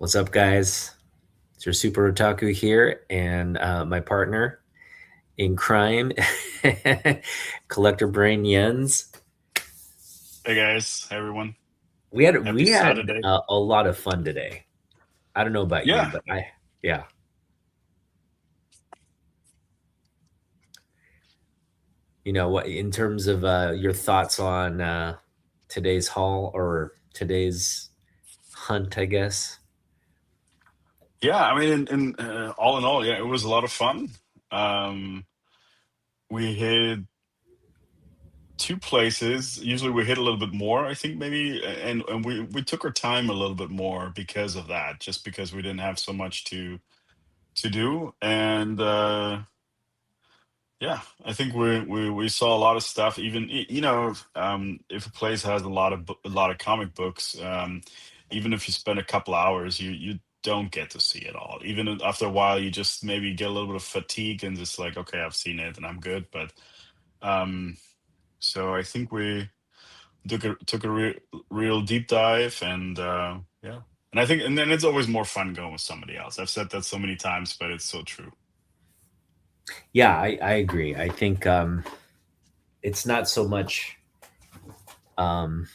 What's up, guys? It's your SuperOtaku here, and my partner in crime, Collector Brain Jens. Hey guys, hey everyone. We had Happy we had Saturday. a lot of fun today. I don't know about you, Yeah, but yeah. What in terms of your thoughts on today's haul or today's hunt, I guess. yeah. I mean, in all in all, yeah, it was a lot of fun. Um, we hit two places. Usually, we hit a little bit more. I think maybe, and we took our time a little bit more because of that. Just because we didn't have so much to do, and yeah, I think we saw a lot of stuff. Even if a place has a lot of comic books, even if you spend a couple hours, you don't get to see it all. Even after a while, you just maybe get a little bit of fatigue and just like, okay, I've seen it and I'm good. But um, so I think we took a real deep dive, and yeah, and I think and then it's always more fun going with somebody else. I've said that so many times, but it's so true. Yeah, I agree. I think it's not so much. Um,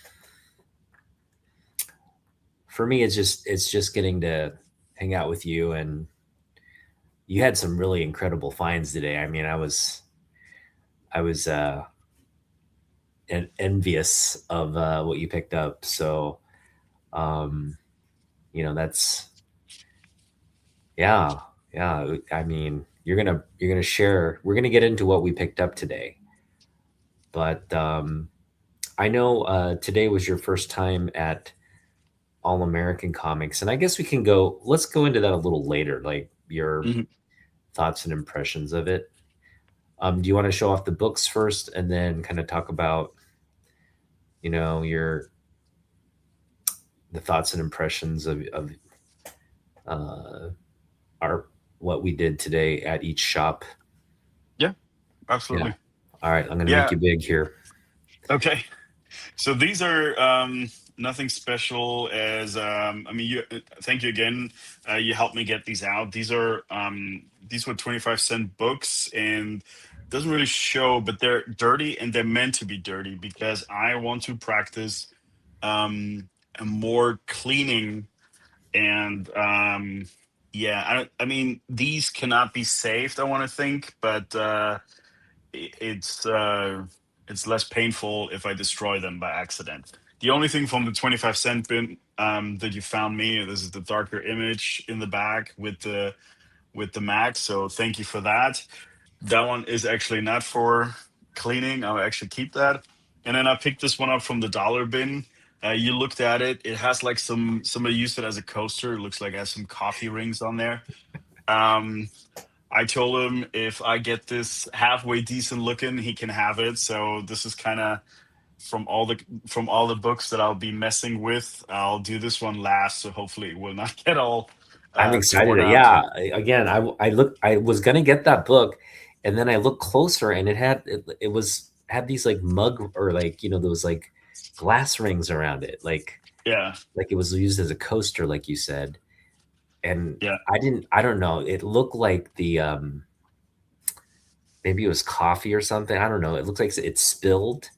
for me, it's just getting to hang out with you, and you had some really incredible finds today. I mean, I was envious of what you picked up. So um, that's yeah, yeah. I mean, you're gonna share. We're gonna get into what we picked up today, but I know today was your first time at All American Comics, and I guess we can go. Let's go into that a little later, like your Mhm. thoughts and impressions of it. Do you want to show off the books first, and then kind of talk about your the thoughts and impressions of uh, our what we did today at each shop? Yeah, Yeah. absolutely. All right, I'm gonna make Yeah. you big here. Okay. So these are nothing special as I mean you thank you again. You helped me get these out. These were 25-cent books, and doesn't really show, but they're dirty and they're meant to be dirty because I want to practice a more cleaning, and yeah, I mean these cannot be saved, I want to think, but i- it's uh, it's less painful if I destroy them by accident. The only thing from the 25-cent bin that you found me, this is the darker image in the back with the mag. So thank you for that. That one is actually not for cleaning. I'll actually keep that. And then I picked this one up from the dollar bin. You looked at it. It has like somebody used it as a coaster. It looks like it has some coffee rings on there. Um, I told him if I get this halfway decent looking, he can have it. So this is kind of from all the books that I'll be messing with. I'll do this one last, so hopefully it will not get all I'm excited. torn up. Yeah. Again, I was gonna get that book, and then I looked closer, and it was had these like mug or like those like glass rings around it, Yeah, like it was used as a coaster, like you said. And yeah, I don't know. It looked like the maybe it was coffee or something. I don't know. It looked like it spilled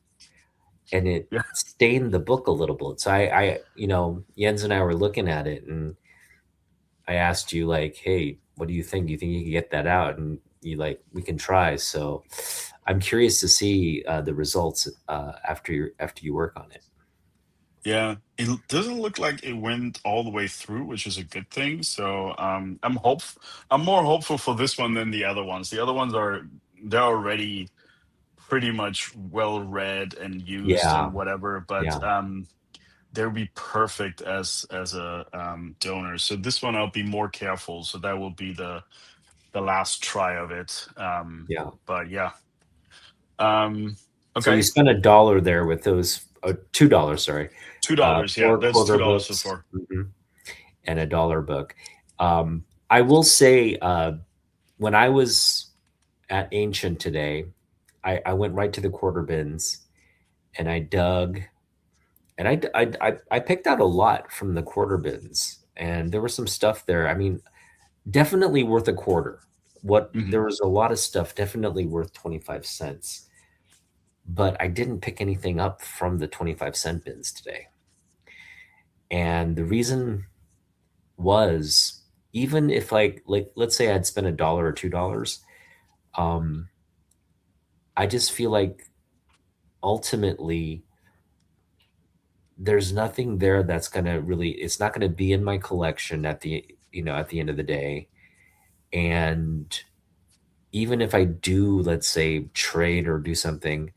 and it yeah, stained the book a little bit. So Jens and I were looking at it, and I asked you like, "Hey, what do you think? Do you think you can get that out?" And you like, "We can try." So I'm curious to see the results after you work on it. yeah. Doesn't look like it went all the way through, which is a good thing. So I'm more hopeful for this one than the other ones. The other ones they're already pretty much well read and used Yeah, and whatever, but yeah, they would be perfect as a donor. So this one I'll be more careful. So that will be the last try of it. yeah. But yeah. So you Okay. spent $1 there with those $2, sorry, $2. Yeah, four that's quarter $2 so books, far. and $1 book. I will say, when I was at Ancient today, I went right to the quarter bins and I dug, and I picked out a lot from the quarter bins, and there was some stuff there. I mean, definitely worth a quarter. What Hmm. There was a lot of stuff definitely worth 25 cents, but I didn't pick anything up from the 25-cent bins today. And the reason was, even if like let's say I'd spent $1 or $2, um, I just feel like ultimately there's nothing there that's gonna really, it's not gonna be in my collection at the, at the end of the day. And even if I do, let's say, trade or do something,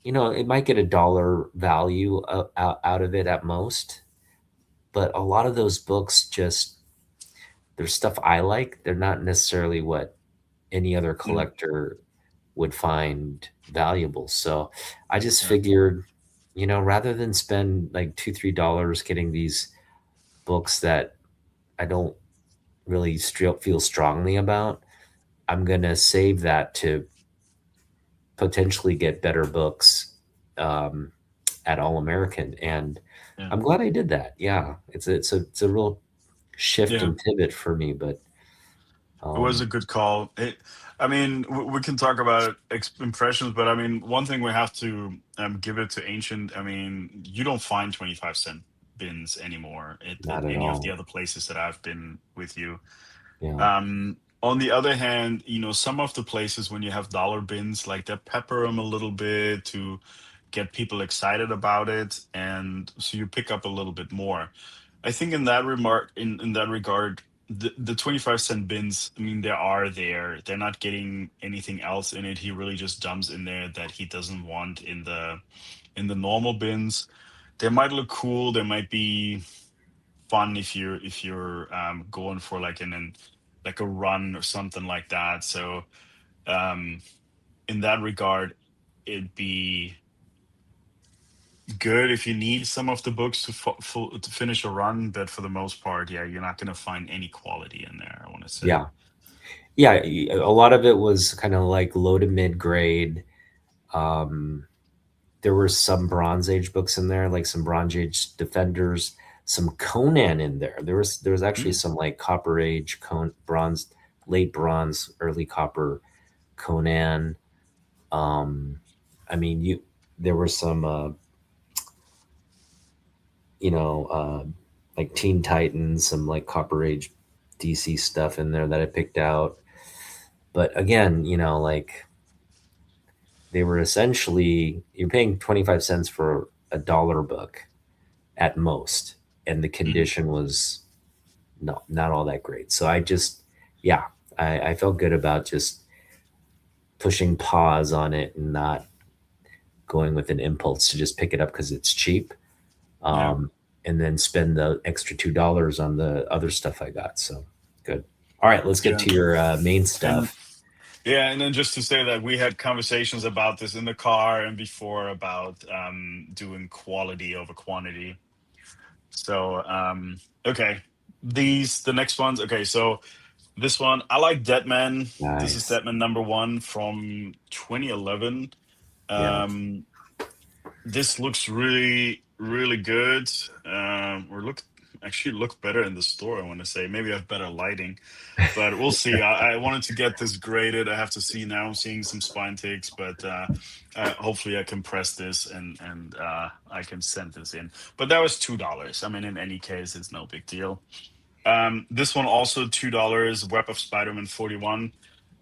it might get $1 value out of it at most. But a lot of those books just, they're stuff I like. They're not necessarily what any other Yeah. collector would find valuable. So I just Yeah. figured, rather than spend like $2, $3 getting these books that I don't really feel strongly about, I'm gonna save that to potentially get better books, um, at All American, and Yeah. I'm glad I did that. Yeah, it's a real shift Yeah. and pivot for me, but It was um, a good call. I mean, we can talk about impressions, but I mean, one thing we have to give it to Ancient. I mean, you don't find 25-cent bins anymore at not at any of the all. other places that I've been with you. Yeah, On the other hand, some of the places when you have dollar bins, like they pepper them a little bit to get people excited about it, and so you pick up a little bit more. I think in that remark, in that regard, the 25-cent bins, I mean, they are there. They're not getting anything else in it. He really just dumps in there that he doesn't want in the normal bins. They might look cool. They might be fun if you're going for like a run or something like that. So um in that regard, it'd be good if you need some of the books to finish a run, but for the most part, yeah, you're not going to find any quality in there, I want to say. yeah, yeah. A lot of it was kind of like low to mid grade. Um, there were some Bronze Age books in there, like some Bronze Age Defenders, some Conan in there. There was actually Mm, some like Copper Age, Bronze, late Bronze, early Copper Conan. Um, I mean, there were some, you know, like Teen Titans, some like Copper Age DC stuff in there that I picked out. But again, like they were essentially, you're paying 25 cents for a dollar book at most, and the mhm. condition was not all that great. So I just, yeah, I felt good about just pushing pause on it and not going with an impulse to just pick it up because it's cheap, Yeah. um, and then spend the extra $2 on the other stuff I got. So good. All right, let's get Yeah. to your main And stuff. yeah, and then just to say that we had conversations about this in the car and before about doing quality over quantity. So okay, the next ones. Okay, so this one, I like Deadman. This is Nice. Deadman number one from 2011. Yeah. Um, this looks really, really good. Or actually look better in the store, I want to say. Maybe I have better lighting, but we'll see. I wanted to get this graded. I have to see now. I'm seeing some spine ticks, but hopefully I can press this and I can send this in. But that was $2. I mean, in any case, it's no big deal. This one also $2. Web of Spider-Man 41.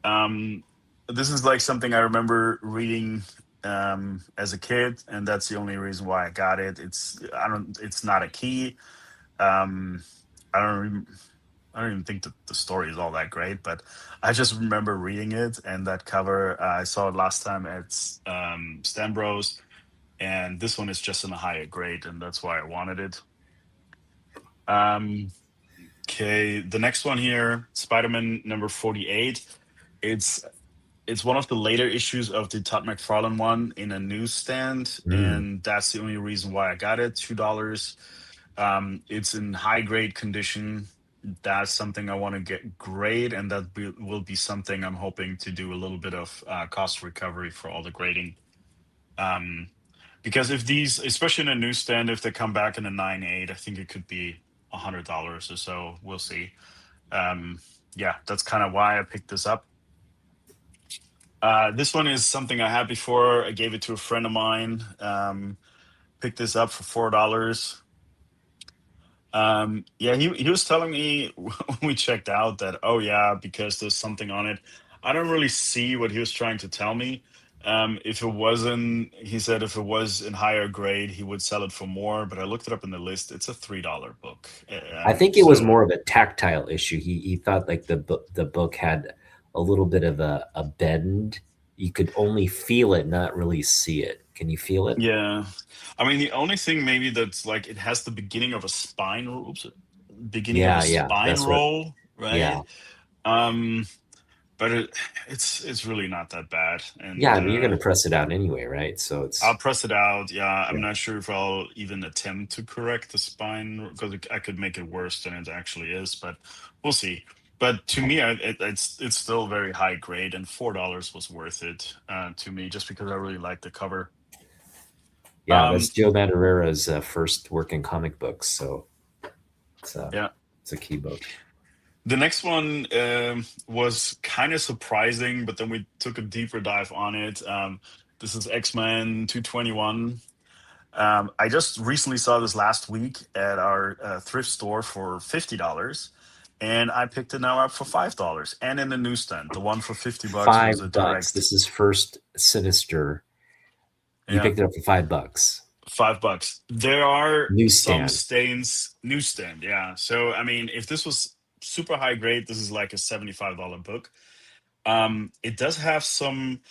Um, this is like something I remember reading as a kid, and that's the only reason why I got it. It's not a key. Um, I don't. I don't even think that the story is all that great, but I just remember reading it and that cover. I saw it last time at Stan Bros, and this one is just in a higher grade, and that's why I wanted it. Um, okay, the next one here, Spider-Man number 48. It's it's one of the later issues of the Todd McFarlane one in a newsstand, Mm, and that's the only reason why I got it. $2. It's in high grade condition. That's something I want to get grade, and will be something I'm hoping to do a little bit of cost recovery for all the grading. Um, because if these, especially in a newsstand, if they come back in a 9.8, I think it could be. $100 or so. We'll see. Um, yeah, that's kind of why I picked this up. This one is something I had before. I gave it to a friend of mine. Picked this up for $4. Yeah, he was telling me when we checked out that, oh yeah, because there's something on it. I don't really see what he was trying to tell me. If it wasn't, he said if it was in higher grade, he would sell it for more. But I looked it up in the list. It's a $3 book. I think it was So more of a tactile issue. He thought like the book had a little bit of a bend. You could only feel it, not really see it. Can you feel it? yeah, I mean the only thing maybe that's like it has the beginning of a spine, oops, beginning of a Yeah, spine that's what. roll, Yeah, right? Um, but it's really not that bad, yeah. and I mean, you're gonna press it out anyway, right? So I'll it's press it out. Yeah, I'm yeah, not sure if I'll even attempt to correct the spine because I could make it worse than it actually is, but we'll see. But to me, it's still very high grade, and $4 was worth it to me just because I really like the cover. yeah. Um, That's Joe Madureira's first work in comic books, so it's a yeah, it's a key book. the next one was kind of surprising, but then we took a deeper dive on it. This is X-Men 221. I just recently saw this last week at our thrift store for $50, and I picked it now up for $5. And in the newsstand, the one for $50 was a $5. direct. This is first Sinister. You Yeah, picked it up for $5. $5. There are some Newsstand. stains newsstand. Yeah, so I mean, if this was super high grade, this is like a $75 book. It does have some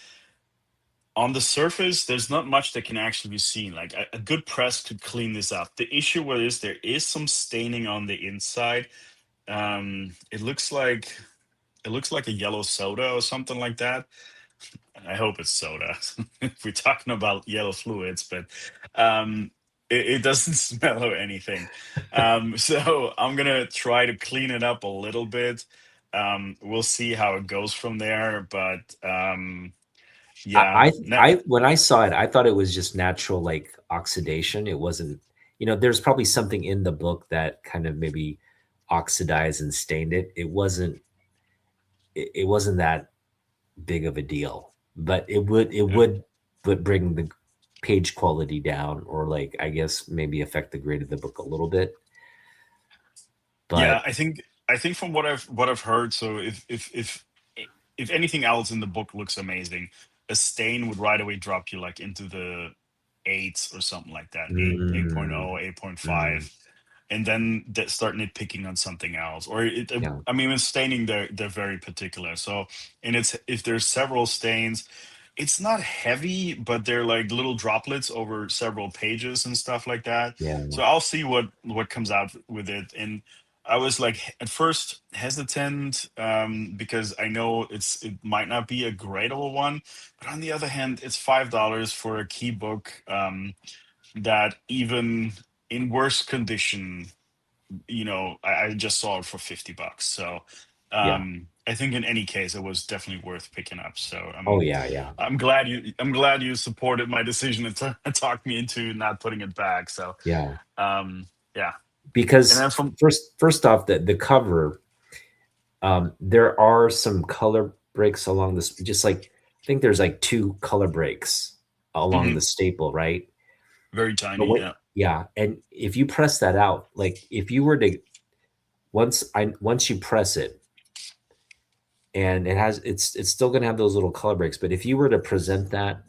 on the surface. There's not much that can actually be seen. Like a good press could clean this up. The issue with is there is some staining on the inside. It looks like a yellow soda or something like that. I hope it's soda if we're talking about yellow fluids, but um, it doesn't smell or anything. So I'm gonna try to clean it up a little bit. We'll see how it goes from there, but I, yeah, I I when I saw it, I thought it was just natural like oxidation. It wasn't, there's probably something in the book that kind of maybe oxidized and stained it. It wasn't that big of a deal, but yeah. it would bring the page quality down, or like I guess maybe affect the grade of the book a little bit. Yeah, But I think from what I've heard, so if anything else in the book looks amazing, a stain would right away drop you like into the eights or something like that, 8, mm, 8.0, eight point mm, five, and then start nitpicking on something else. Or yeah, I mean, with staining, they're very particular. So, and it's if there's several stains, it's not heavy, but they're like little droplets over several pages and stuff like that. yeah, So I'll see what comes out with it. And I was like at first hesitant because I know it might not be a gradable one, but on the other hand, it's $5 for a key book that even in worse condition, I just saw it for $50. So yeah. I think in any case, it was definitely worth picking up. So Oh yeah, yeah, I'm glad you supported my decision and talked me into not putting it back. So yeah. yeah, and then Because from first off, the cover, there are some color breaks along this. Just like I think there's like two color breaks along mhm, the staple, right? very But tiny, what? yeah, Yeah, and if you press that out, like if you were to once you press it, and it's still going to have those little color breaks. But if you were to present that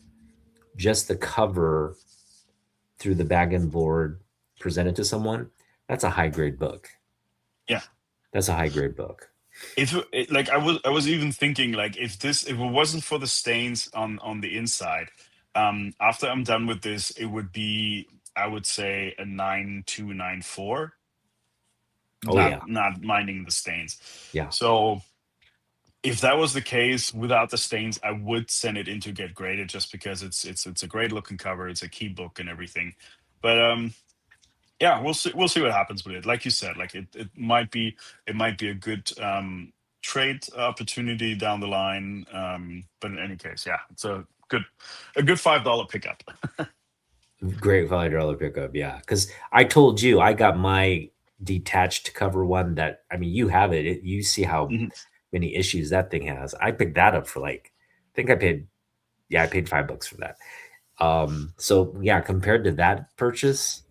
just the cover through the bag and board, present it to someone, that's a high grade book. yeah. That's a high grade book. Like I was even thinking like if it wasn't for the stains on the inside, after I'm done with this, it would be, I would say, a 9.2, 9.4, Oh not yeah, not minding the stains. yeah. So if that was the case without the stains, I would send it in to get graded just because it's a great looking cover, it's a key book and everything. But yeah, we'll see what happens with it. Like you said, like it might be a good trade opportunity down the line. But in any case, yeah, it's a good $5 pickup. Great $5 pickup, yeah. Because I told you I got my detached cover one that, I mean, you have it. You see how Mhm. many issues that thing has. I picked that up for like, I think I paid, yeah, I paid $5 for that. So yeah, compared to that purchase,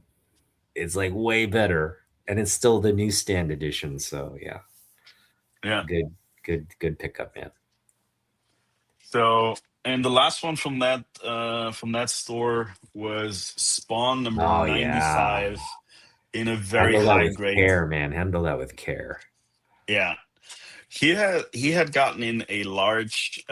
it's like way better, and it's still the newsstand edition. So yeah, Yeah. good, good pickup, man. So, and the last one from that store was Spawn number Oh yeah, 95 in a very handle that high with grade. care, man. Handle that with care. Yeah. He had gotten in a large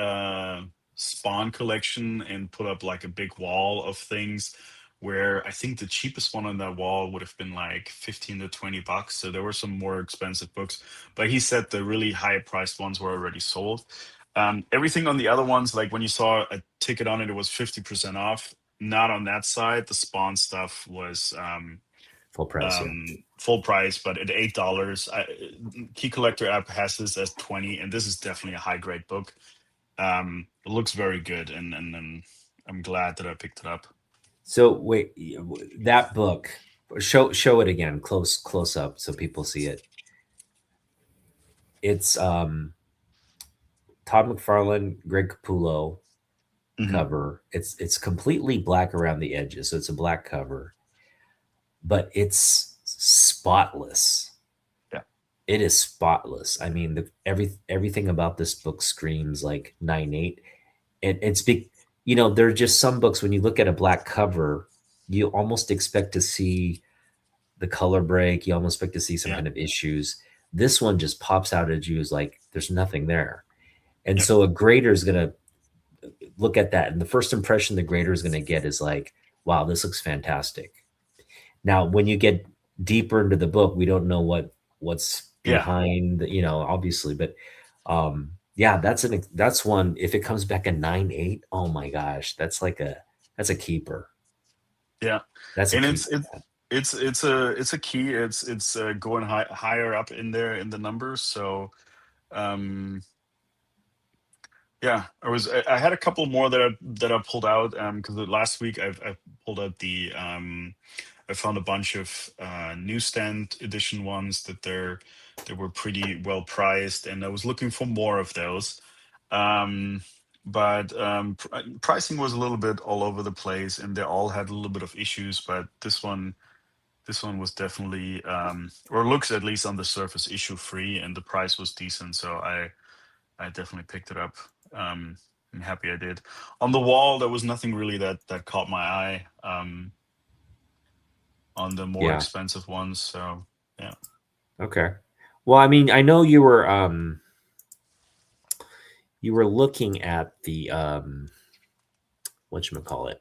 Spawn collection and put up like a big wall of things where I think the cheapest one on that wall would have been like 15 to $20. So there were some more expensive books, but he said the really high priced ones were already sold. Everything on the other ones, like when you saw a ticket on it, it was 50% off. Not on that side. The Spawn stuff was Full price, yeah. full price, but at $8. Key Collector app has this as 20, and this is definitely a high grade book. It looks very good, and I'm glad that I picked it up. So wait, that book, show it again, close up, so people see it. It's Todd McFarlane, Greg Capullo Hmm. cover. It's completely black around the edges, so it's a black cover, but it's spotless. Yeah, It is spotless. I mean, everything about this book screams like 9.8. And it's big, there are just some books when you look at a black cover, you almost expect to see the color break, you almost expect to see some yeah, kind of issues. This one just pops out at you as like there's nothing there. And yeah, so a grader is going to look at that, and the first impression the grader is going to get is like, wow, this looks fantastic. Now, when you get deeper into the book, we don't know what's yeah, behind, obviously, but yeah, that's one. If it comes back a 9.8, oh my gosh, that's a keeper. yeah. That's a And keeper. it's a key. It's going higher up in there in the numbers. So um yeah, I had a couple more that I pulled out because last week I pulled out the I found a bunch of newsstand edition ones they were pretty well priced, and I was looking for more of those. Um, but pricing was a little bit all over the place, and they all had a little bit of issues. But this one was definitely, or looks at least on the surface, issue free, and the price was decent. So I definitely picked it up. Um, I'm happy I did. On the wall, there was nothing really that caught my eye. On the more Yeah. expensive ones. So yeah, Okay. Well, I mean, I know you were looking at the whatchamacallit,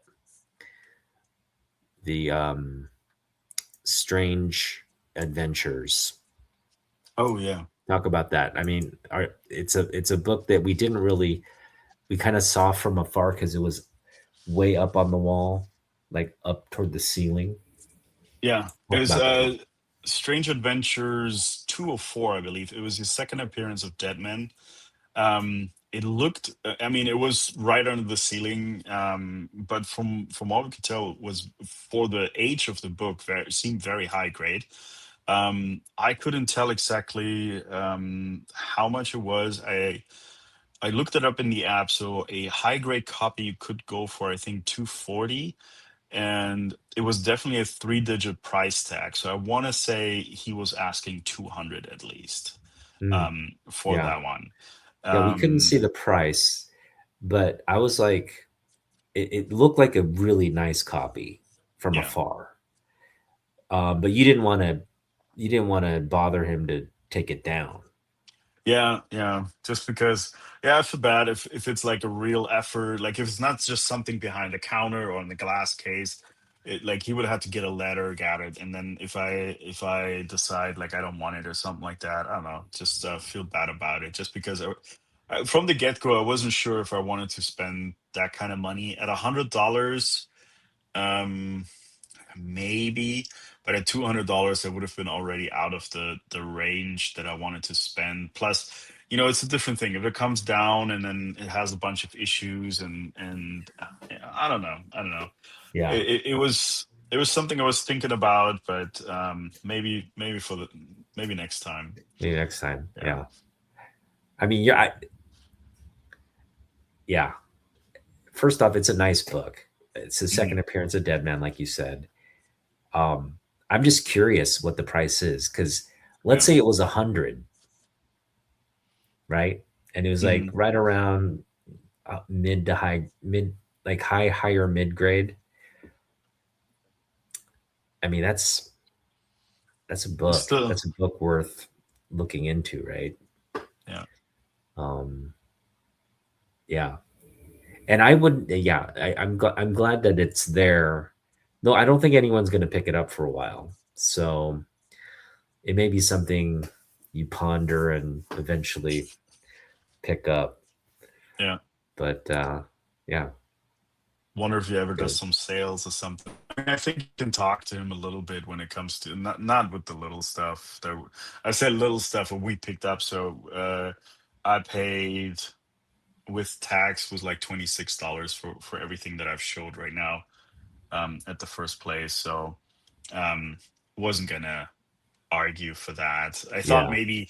the strange adventures. oh yeah, Talk about that. I mean, it's a book that we kind of saw from afar because it was way up on the wall, like up toward the ceiling. yeah. It Talk was about that book. Strange Adventures 204, I believe. It was his second appearance of Deadman. It looked, I mean, it was right under the ceiling, but from what we could tell, it was for the age of the book, seemed very high grade. I couldn't tell exactly how much it was. I looked it up in the app. So a high grade copy you could go for, I think, 240, and it was definitely a three-digit price tag. So I want to say he was asking 200 at least Mm, for yeah, that one. yeah. We couldn't Um, see the price, but I was like, it looked like a really nice copy from yeah. afar. But you didn't want to bother him to take it down. Yeah, yeah. Just because, yeah, I feel bad if it's like a real effort, like if it's not just something behind the counter or in the glass case, like he would have to get a letter, got it, and then if I decide like I don't want it or something like that, I don't know, just feel bad about it, just because from the get go, I wasn't sure if I wanted to spend that kind of money at $100. Um, maybe, but at $200 I would have been already out of the range that I wanted to spend. Plus, it's a different thing if it comes down and then it has a bunch of issues, and I don't know, I don't know. Yeah. It was. it was something I was thinking about, but maybe maybe next time. Maybe next time. Yeah. Yeah. I mean, yeah, yeah. First off, it's a nice book. It's the Hmm. second appearance of Dead Man, like you said. Um, I'm just curious what the price is because let's Yeah. say it was 100, right? And it was like Hmm. right around mid to high mid, like higher mid grade. I mean, that's a It's book. still, That's a book worth looking into, right? yeah. Um, yeah, and I wouldn't. Yeah, I'm glad that it's there. No, I don't think anyone's going to pick it up for a while. So it may be something you ponder and eventually pick up. Yeah. But yeah, Wonder if he ever does good. some sales or something. I mean, I think you can talk to him a little bit when it comes to not with the little stuff. I said little stuff what we picked up. So I paid with tax was like $26 for everything that I've showed right now at the first place. So um wasn't gonna argue for that. I thought Yeah. maybe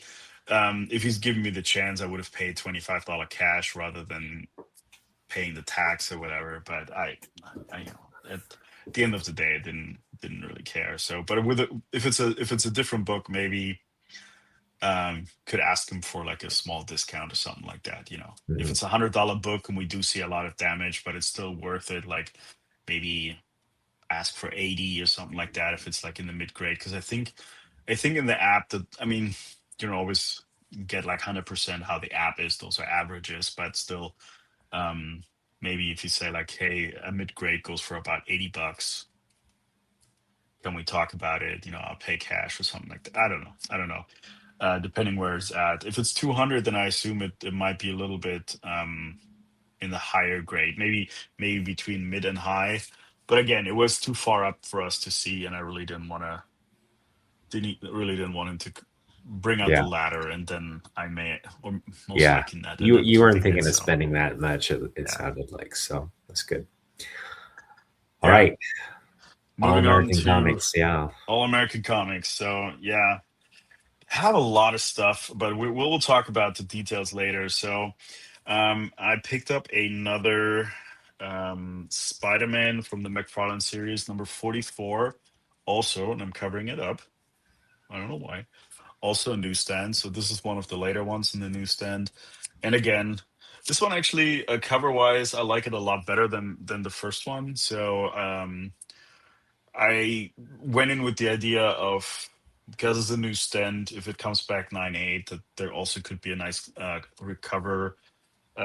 if he's giving me the chance, I would have paid $25 cash rather than paying the tax or whatever. But I at the end of the day, I didn't really care. So, but with if it's a different book, maybe could ask him for like a small discount or something like that. If Mhm. it's $100 book and we do see a lot of damage, but it's still worth it, like maybe ask for 80 or something like that if it's like in the mid grade. Because I think in the app that, I mean, you don't always get like 100% how the app is. Those are averages, but still, um maybe if you say like, hey, a mid grade goes for about $80, can we talk about it? I'll pay cash or something like that. I don't know. Depending where it's at. If it's 200, then I assume it might be a little bit in the higher grade, maybe between mid and high. But again, it was too far up for us to see, and I really didn't want him to bring out the Yeah. ladder, and then I may, or most Yeah. likely not, end You up you weren't keeping it. thinking of So spending that much, it yeah, sounded like. So that's good. All yeah. right. All Moving on American to Comics. Yeah. All American Comics. So yeah, have a lot of stuff, but we'll talk about the details later. So, I picked up another Spider-Man from the McFarlane series, number 44, also, and I'm covering it up. I don't know why. Also a newsstand. So this is one of the later ones in the newsstand. And again, this one actually, cover-wise, I like it a lot better than the first one. So I went in with the idea of, because it's a new stand, if it comes back 9.8, that there also could be a nice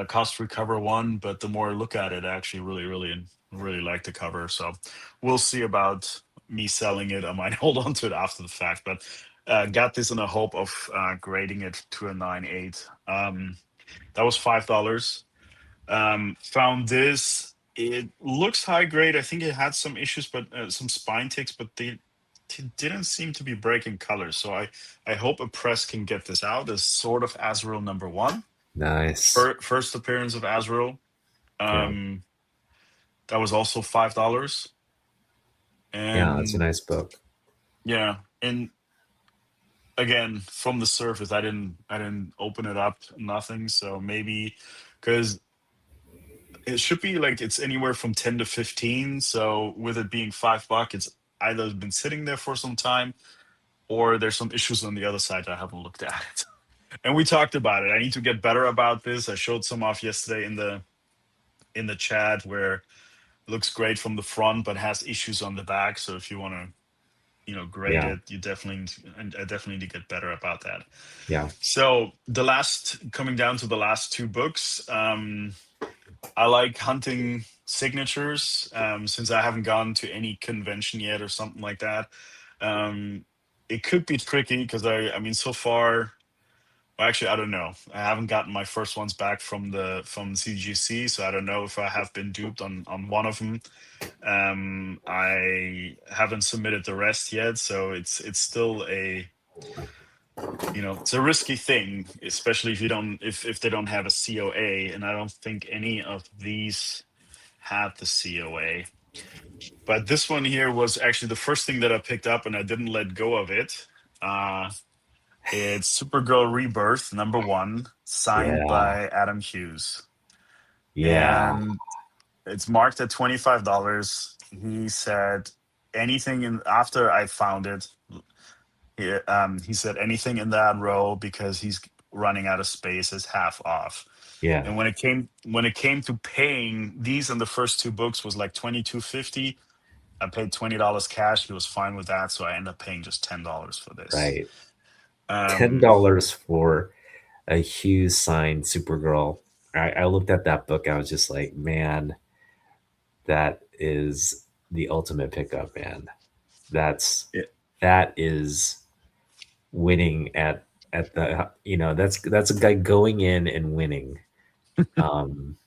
cost recover one. But the more I look at it, I actually really like the cover. So we'll see about me selling it. I might hold on to it after the fact, but got this in the hope of grading it to a 9.8. That was $5. Found this. It looks high grade. I think it had some issues, but some spine ticks, but they didn't seem to be breaking colors. So I hope a press can get this out as sort of Azrael number one. Nice. First appearance of Azrael. Yeah. Um, that was also $5. Yeah. That's a And nice book. yeah, and again, from the surface, I didn't open it up, nothing. So maybe because it should be like it's anywhere from 10 to 15. So with it being $5, it's either been sitting there for some time or there's some issues on the other side that I haven't looked at it. And we talked about it. I need to get better about this. I showed some off yesterday in the chat where it looks great from the front but has issues on the back. So if you want to, grade Yeah. it, and I definitely need to get better about that. Yeah. So coming down to the last two books, I like hunting signatures, since I haven't gone to any convention yet or something like that. Um, it could be tricky because I mean, so far, well, actually, I don't know. I haven't gotten my first ones back from CGC, so I don't know if I have been duped on one of them. I haven't submitted the rest yet, so it's still it's a risky thing, especially if they don't have a COA, and I don't think any of these had the COA. But this one here was actually the first thing that I picked up, and I didn't let go of it. Uh, it's Supergirl Rebirth #1, signed Yeah. by Adam Hughes, Yeah. and it's marked at $25. He said anything in after I found it. He said anything in that row because he's running out of space is half off. Yeah. And when it came to paying, these and the first two books was like 22.50. I paid $20 cash. He was fine with that, so I ended up paying just $10 for this. Right. ten Um, dollars for a Hughes signed Supergirl. I looked at that book. I was just like, man, that is the ultimate pickup, man. That's yeah. that is winning at the that's a guy going in and winning, um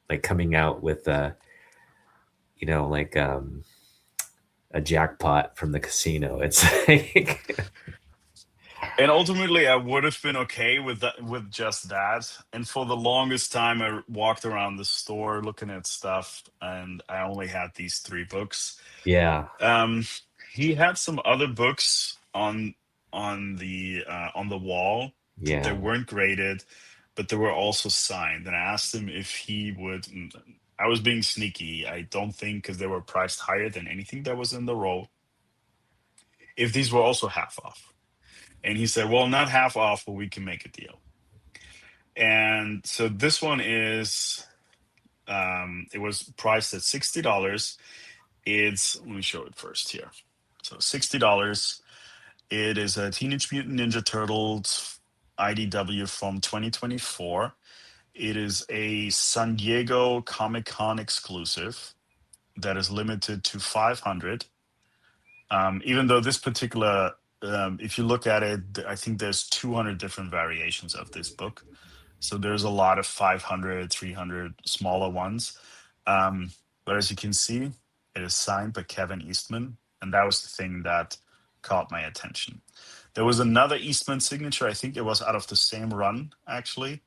like coming out with like a jackpot from the casino. It's like And ultimately, I would have been okay with that, with just that. And for the longest time, I walked around the store looking at stuff, and I only had these three books. yeah, Um, he had some other books on the wall yeah, that weren't graded, but they were also signed. And I asked him if he would. I was being sneaky. I don't think because they were priced higher than anything that was in the roll. If these were also half off, and he said, "Well, not half off, but we can make a deal." And so this one is. It was priced at $60. Let me show it first here. So $60. It is a Teenage Mutant Ninja Turtles IDW from 2024. It is a San Diego Comic Con exclusive that is limited to 500. Even though this particular, if you look at it, I think there's 200 different variations of this book. So there's a lot of 500, 300 smaller ones. Um, but as you can see, it is signed by Kevin Eastman. And that was the thing that caught my attention. There was another Eastman signature. I think it was out of the same run, actually.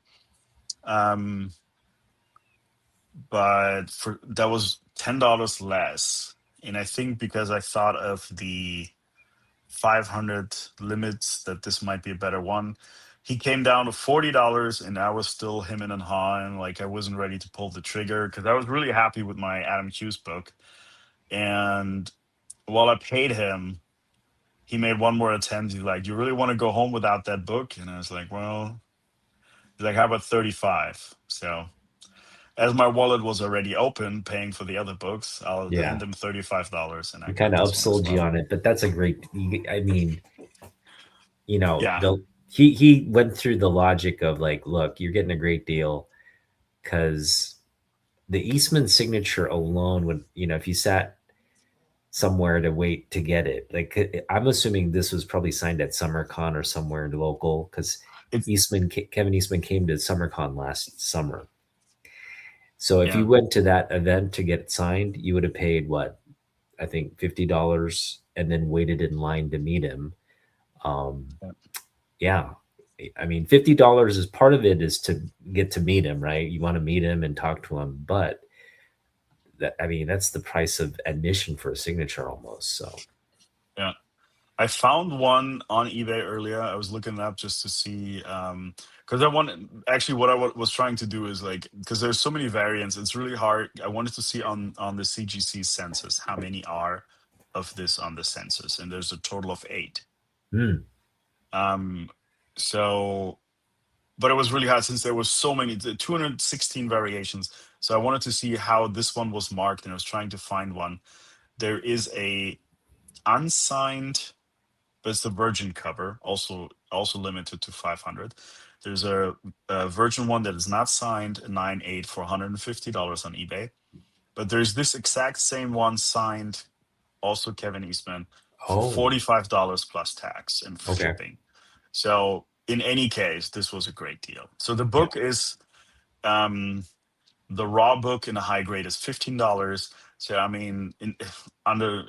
Um, but for that was $10 less. And I think because I thought of the 500 limits that this might be a better one. He came down to $40, and I was still hemming and hawing. Like I wasn't ready to pull the trigger because I was really happy with my Adam Hughes book. And while I paid him, he made one more attempt. He's like, "You really want to go home without that book?" And I was like, "Well," he's like, "How about 35?" So as my wallet was already open, paying for the other books, I'll yeah. hand him $35, and I He kind got of this one as upsold you well. on it, but that's a great. I mean, Yeah, the he went through the logic of like, look, you're getting a great deal because the Eastman signature alone would, if you sat somewhere to wait to get it, like I'm assuming this was probably signed at SummerCon or somewhere local because it's Kevin Eastman came to SummerCon last summer. So if you yeah. went to that event to get it signed, you would have paid what, I think $50 and then waited in line to meet him. Um, yeah. I mean, $50 is part of it is to get to meet him, right? You want to meet him and talk to him, but I mean, that's the price of admission for a signature almost. So, Yeah. I found one on eBay earlier. I was looking it up just to see, because I wanted actually what I was trying to do is like because there's so many variants, it's really hard. I wanted to see on the CGC census how many are of this on the census, and there's a total of 8. hmm, Um, so, but it was really hard since there was so many, 216 variations. So I wanted to see how this one was marked, and I was trying to find one. There is a unsigned, but it's the virgin cover, also limited to 500. There's a virgin one that is not signed, a 9.8 for $150 on eBay. But there's this exact same one signed, also Kevin Eastman, for oh, $45 plus tax and okay. shipping. So in any case, this was a great deal. So the Yeah. book is um, the raw book in a high grade is $15. So I mean, under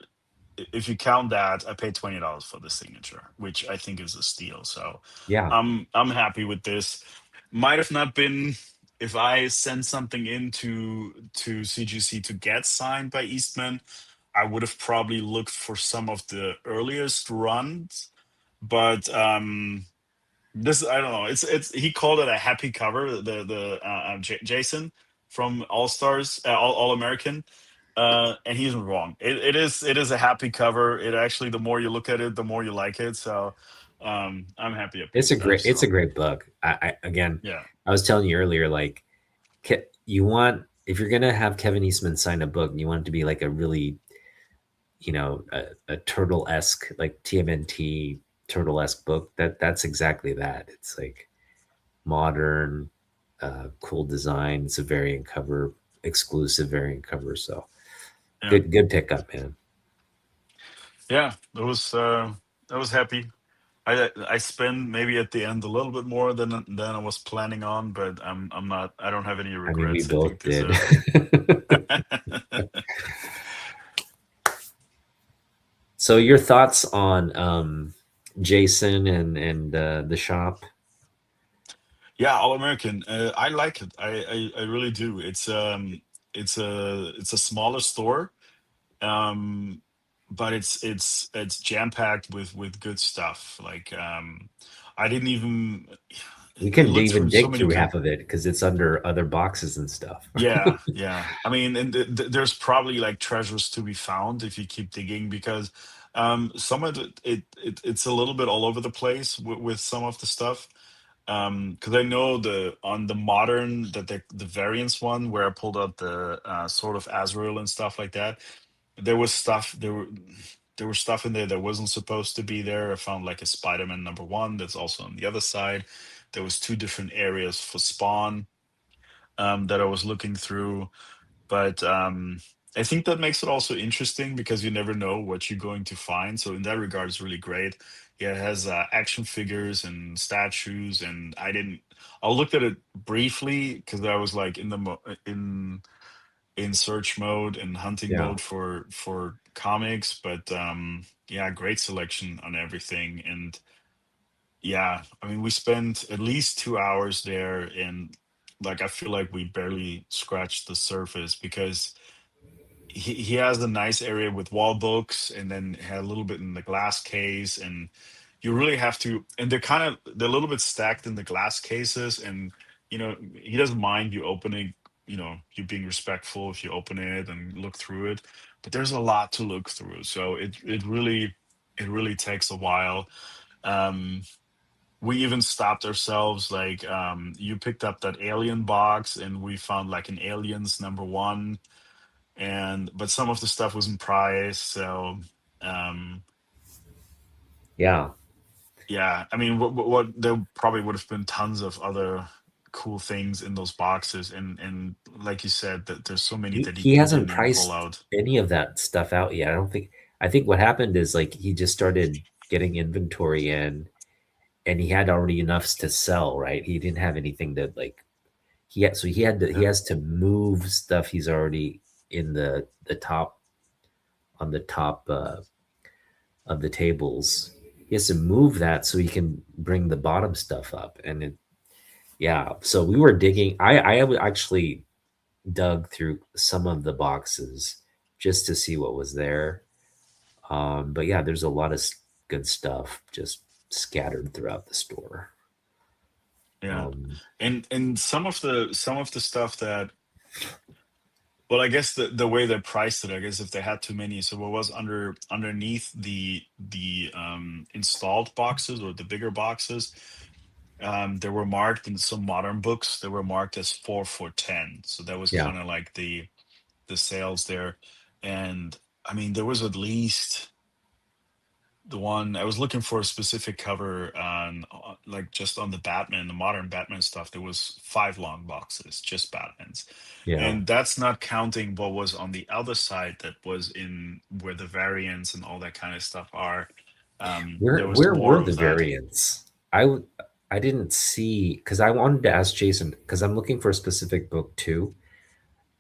if you count that, I paid $20 for the signature, which I think is a steal. So Yeah. I'm happy with this. Might have not been if I sent something in to CGC to get signed by Eastman. I would have probably looked for some of the earliest runs, but this I don't know. It's he called it a happy cover. Jason from All Stars, All American, and he's wrong. It is a happy cover. It actually, the more you look at it, the more you like it. So I'm happy I It's picked a it up. great it's a So great book. I again, yeah, I was telling you earlier, like you want if you're gonna have Kevin Eastman sign a book, you want it to be like a really a turtle esque like TMNT turtle esque book. That's exactly that. It's like modern, cool design. It's a variant cover, exclusive variant cover. So yeah, good pickup, man. yeah. It was happy. I spend maybe at the end a little bit more than I was planning on, but I'm not. I don't have any I mean, we regrets. I think both this. did. So your thoughts on Jason and the shop? Yeah, All American. I like it. I really do. It's a smaller store, um, but it's jam packed with good stuff. Like I didn't even We I couldn't looked even through so dig many through good. half of it because it's under other boxes and stuff. Yeah, yeah. I mean, and there's probably like treasures to be found if you keep digging, because some of it's a little bit all over the place with some of the stuff. Because I know the on the modern that the variants one where I pulled out the sort of Azrael and stuff like that, there was stuff there were stuff in there that wasn't supposed to be there. I found like a Spider-Man #1 that's also on the other side. There was two different areas for Spawn that I was looking through, but I think that makes it also interesting because you never know what you're going to find. So in that regard, it's really great. Yeah, it has action figures and statues, and I looked at it briefly because I was like in search mode and hunting Yeah. mode for comics, but yeah, great selection on everything. And yeah, I mean, we spent at least 2 hours there, and like I feel like we barely scratched the surface because he has a nice area with wall books, and then had a little bit in the glass case, and you really have to, and they're a little bit stacked in the glass cases, and he doesn't mind you opening, you being respectful if you open it and look through it, but there's a lot to look through, so it really takes a while. um we even stopped ourselves, like you picked up that alien box and we found like an aliens #1, and but some of the stuff was in price, so um Yeah. yeah, I mean, what there probably would have been tons of other cool things in those boxes, and like you said, that there's so many that He he hasn't didn't even pull priced out. any of that stuff out yet. I think what happened is like he just started getting inventory in and he had already enough to sell, right? He didn't have anything to like he Yeah, has to move stuff he's already in the top on the top of the tables. He has to move that so he can bring the bottom stuff up. And yeah, so we were digging. Actually dug through some of the boxes just to see what was there. But yeah, there's a lot of good stuff just scattered throughout the store. yeah, Um, and some of the stuff that, well, I guess the way they priced it, I guess if they had too many, so what was underneath the installed boxes or the bigger boxes, they were marked in some modern books. They were marked as 4 for 10. So that was yeah, kind of like the sales there. And I mean, there was at least the one I was looking for a specific cover on, like just on the Batman, the modern Batman stuff. There was 5 long boxes, just Batmans, yeah. and that's not counting what was on the other side that was in where the variants and all that kind of stuff are. There was Where more were the of that. variants? I didn't see because I wanted to ask Jason because I'm looking for a specific book too,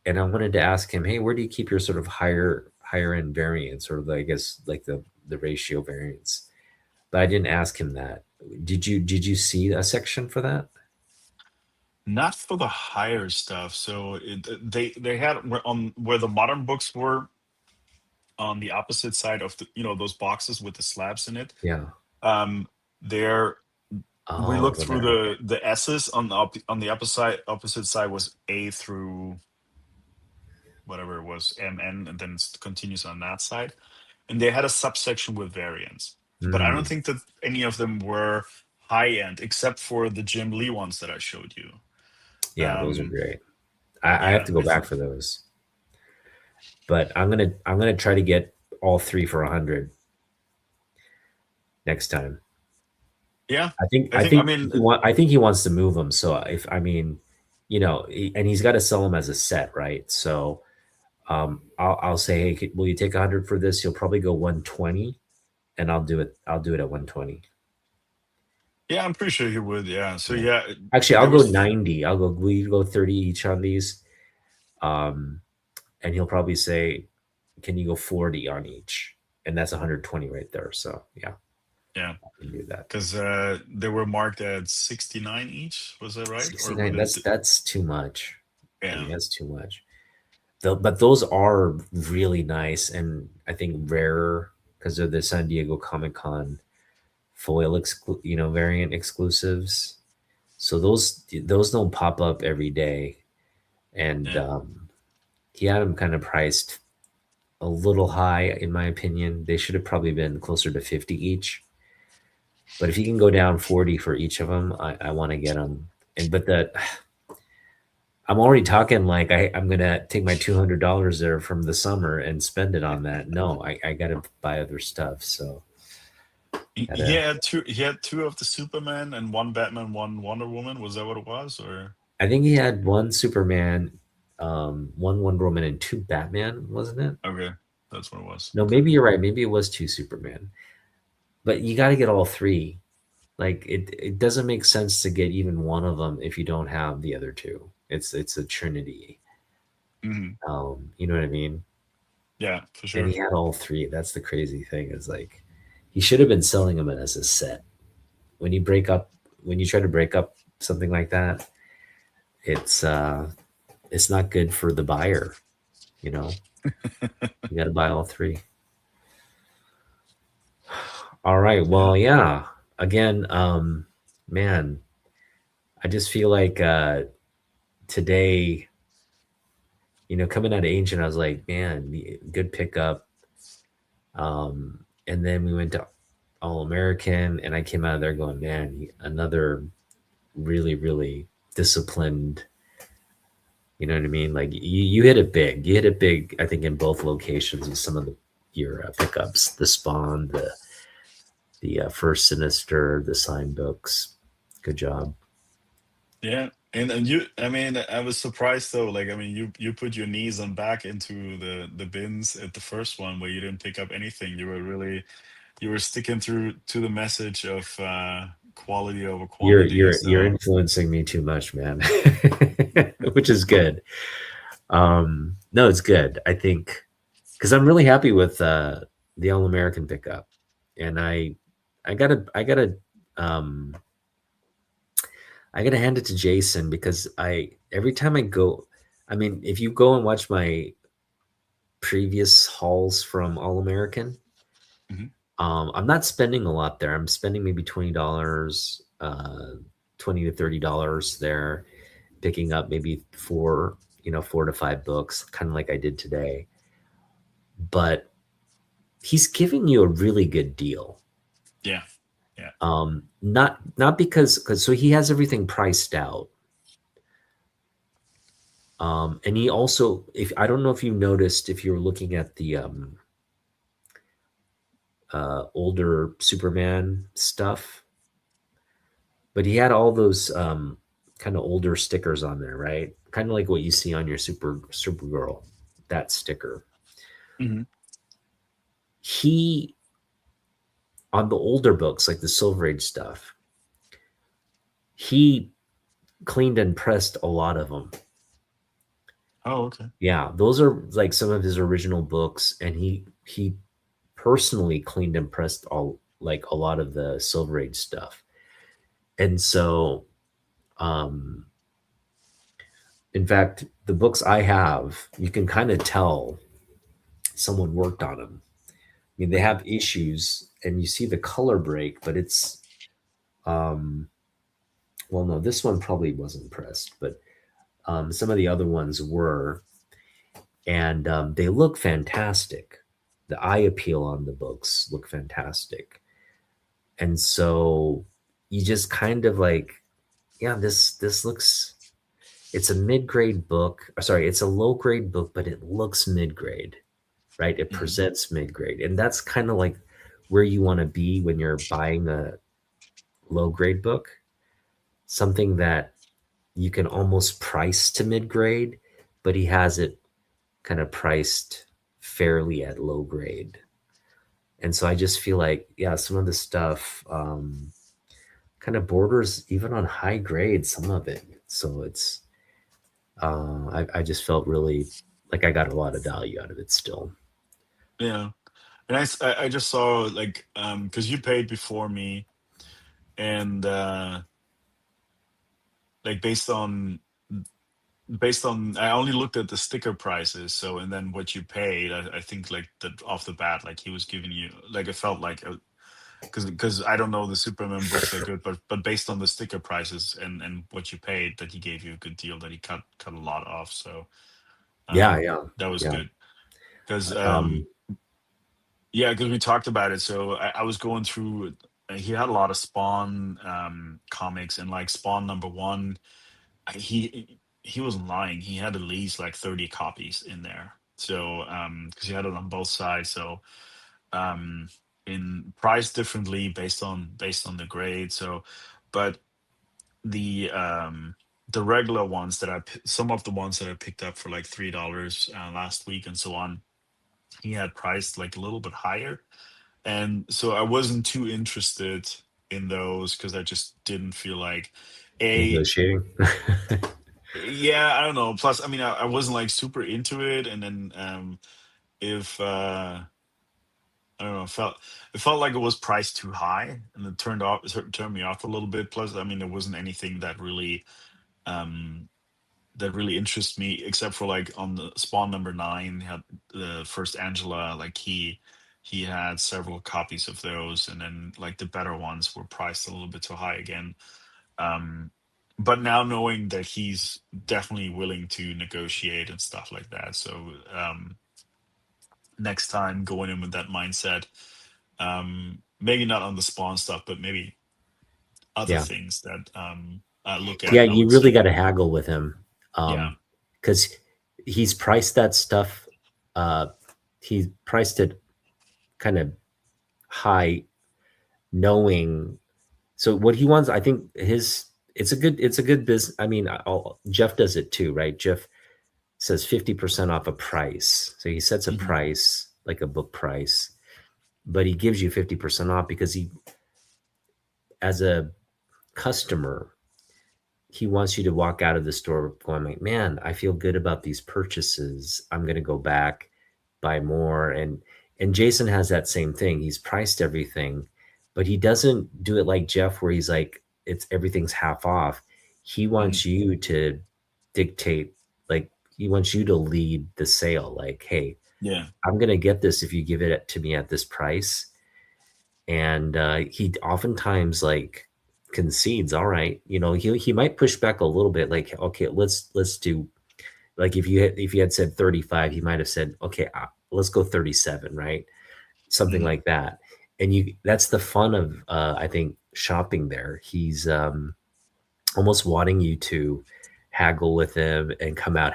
and I wanted to ask him, hey, where do you keep your sort of higher end variants, or I guess like the ratio variants? But I didn't ask him that. Did you see a section for that? Not for the higher stuff. So they had on where the modern books were. on the opposite side of the, those boxes with the slabs in it. Yeah. Um, there we Oh, looked over through there. Okay. the S's on on the opposite side was A through whatever it was, MN, and then it continues on that side. And they had a subsection with variants, but I don't Mm. think that any of them were high end, except for the Jim Lee ones that I showed you. Yeah, those are Um, great. I have yeah, to go back for those, but I'm gonna try to get all three for 100 next time. yeah. I think I I think I think mean, I think he wants to move them. So if I mean, and he's got to sell them as a set, right? So I'll say, hey, will you take 100 for this? He'll probably go 120, and I'll do it. I'll do it at 120. yeah, I'm pretty sure he would. Yeah. So Yeah. yeah, Actually, I'll there go was 90. I'll go. We go 30 each on these. Um, and he'll probably say, "Can you go 40 on each?" And that's 120 right there. So yeah, yeah, I can do that. because they were marked at 69 each. Was that right? Or were 69. they? That's too much. I Yeah. mean, that's too much. But those are really nice and I think rarer because they're the San Diego Comic Con variant exclusives. So those don't pop up every day, and Yeah. he had them kind of priced a little high in my opinion. They should have probably been closer to 50 each. But if you can go down 40 for each of them, I want to get them. And but the I'm already talking like I'm gonna take my $200 there from the summer and spend it on that. No, I gotta buy other stuff. So He gotta. had two. He had two of the Superman and one Batman, one Wonder Woman. Was that what it was? Or I think he had one Superman, one Wonder Woman, and two Batman, wasn't it? okay, that's what it was. No, Okay. maybe you're right. Maybe it was two Superman. But you got to get all three. Like it doesn't make sense to get even one of them if you don't have the other two. It's a trinity. Hmm. You know what I mean? Yeah, for And sure. he had all three. That's the crazy thing is like he should have been selling them as a set. When you break up, when you try to break up something like that, it's uh it's not good for the buyer. You know, you got to buy all three. All right. Yeah. Well, yeah. Again, man, I just feel like today, coming out of Ancient, I was like, man, good pickup. And then we went to All American, and I came out of there going, man, another really, really disciplined. You know what I mean? Like you hit it big. You hit it big. I think in both locations with some of your pickups, the Spawn, the first Sinister, the sign books. Good job. Yeah. And you, I mean, I was surprised though. Like, I mean, you put your knees and back into the bins at the first one where you didn't pick up anything. You were really you were sticking through to the message of quality over You're quantity. you're you're So influencing me too much, man. Which is good. No, it's good. I think because I'm really happy with the All American pickup, and um I gotta hand it to Jason because I every time I go, I mean, if you go and watch my previous hauls from All American, mhm. I'm not spending a lot there. I'm spending maybe $20, $20 to $30 there, picking up maybe four to five books, kind of like I did today. But he's giving you a really good deal. Yeah, yeah. Not because so he has everything priced out. And he also, if I don't know if you noticed, if you're looking at the older Superman stuff, but he had all those kind of older stickers on there, right? Kind of like what you see on your Supergirl, that sticker. Hmm. He on the older books, like the Silver Age stuff, he cleaned and pressed a lot of them. Oh, okay. Yeah, those are like some of his original books, and he personally cleaned and pressed all like a lot of the Silver Age stuff. And so, um, in fact, the books I have, you can kind of tell. someone worked on them. I mean, they have issues, and you see the color break, but it's um, well, no, this one probably wasn't pressed, but some of the other ones were, and they look fantastic. The eye appeal on the books look fantastic, and so you just kind of like, yeah, this looks. It's a mid grade book. Sorry, it's a low grade book, but it looks mid grade, right? It Mhm. presents mid grade, and that's kind of like where you want to be when you're buying a low grade book, something that you can almost price to mid grade, but he has it kind of priced fairly at low grade. And so I just feel like, yeah, some of the stuff kind of borders even on high grade, some of it. So I just felt really like I got a lot of value out of it still. Yeah. And I just saw like because you paid before me, and like based on I only looked at the sticker prices, so and then what you paid, I think like that off the bat, like he was giving you like it felt like because I don't know the Superman books that good, but based on the sticker prices and what you paid, that he gave you a good deal, that he cut a lot off. So Yeah, yeah, that was yeah. good because Um, yeah, because we talked about it. So I was going through. He had a lot of Spawn comics, and like Spawn #1, he wasn't lying. He had at least like 30 copies in there. So because he had it on both sides. So um, in price differently based on the grade. So, but the um, the regular ones some of the ones that I picked up for like $3 last week and so on, he had priced like a little bit higher, and so I wasn't too interested in those because I just didn't feel like a Negotiating. yeah, I don't know. Plus, I mean, I wasn't like super into it, and then if I don't know, it felt like it was priced too high, and it turned me off a little bit. Plus, I mean, there wasn't anything um that really interests me except for like on the Spawn #9 had the first Angela, like he had several copies of those, and then like the better ones were priced a little bit too high again. um but now knowing that he's definitely willing to negotiate and stuff like that, so um next time going in with that mindset, maybe not on the Spawn stuff, but maybe other Yeah. things that I look Yeah, at, I you would really say, got to haggle with him, yeah. because he's priced that stuff. Uh, he priced it kind of high, knowing. So what he wants, I think his it's a good business. I mean, Jeff does it too, right? Jeff says 50% off a price, so he sets a Hmm. price like a book price, but he gives you 50% off because he, as a customer, he wants you to walk out of the store going like, man, I feel good about these purchases. I'm gonna go back, buy more. And Jason has that same thing. He's priced everything, but he doesn't do it like Jeff, where he's like, it's everything's half off. He Hmm. wants you to dictate, like he wants you to lead the sale. Like, hey, Yeah. I'm gonna get this if you give it to me at this price. And he oftentimes like concedes. All right, he might push back a little bit. Like, okay, let's do, like, if you had said 35, he might have said, okay, let's go 37, right? Something Hmm. like that. And you that's the fun of I think shopping there. He's almost wanting you to haggle with him and come out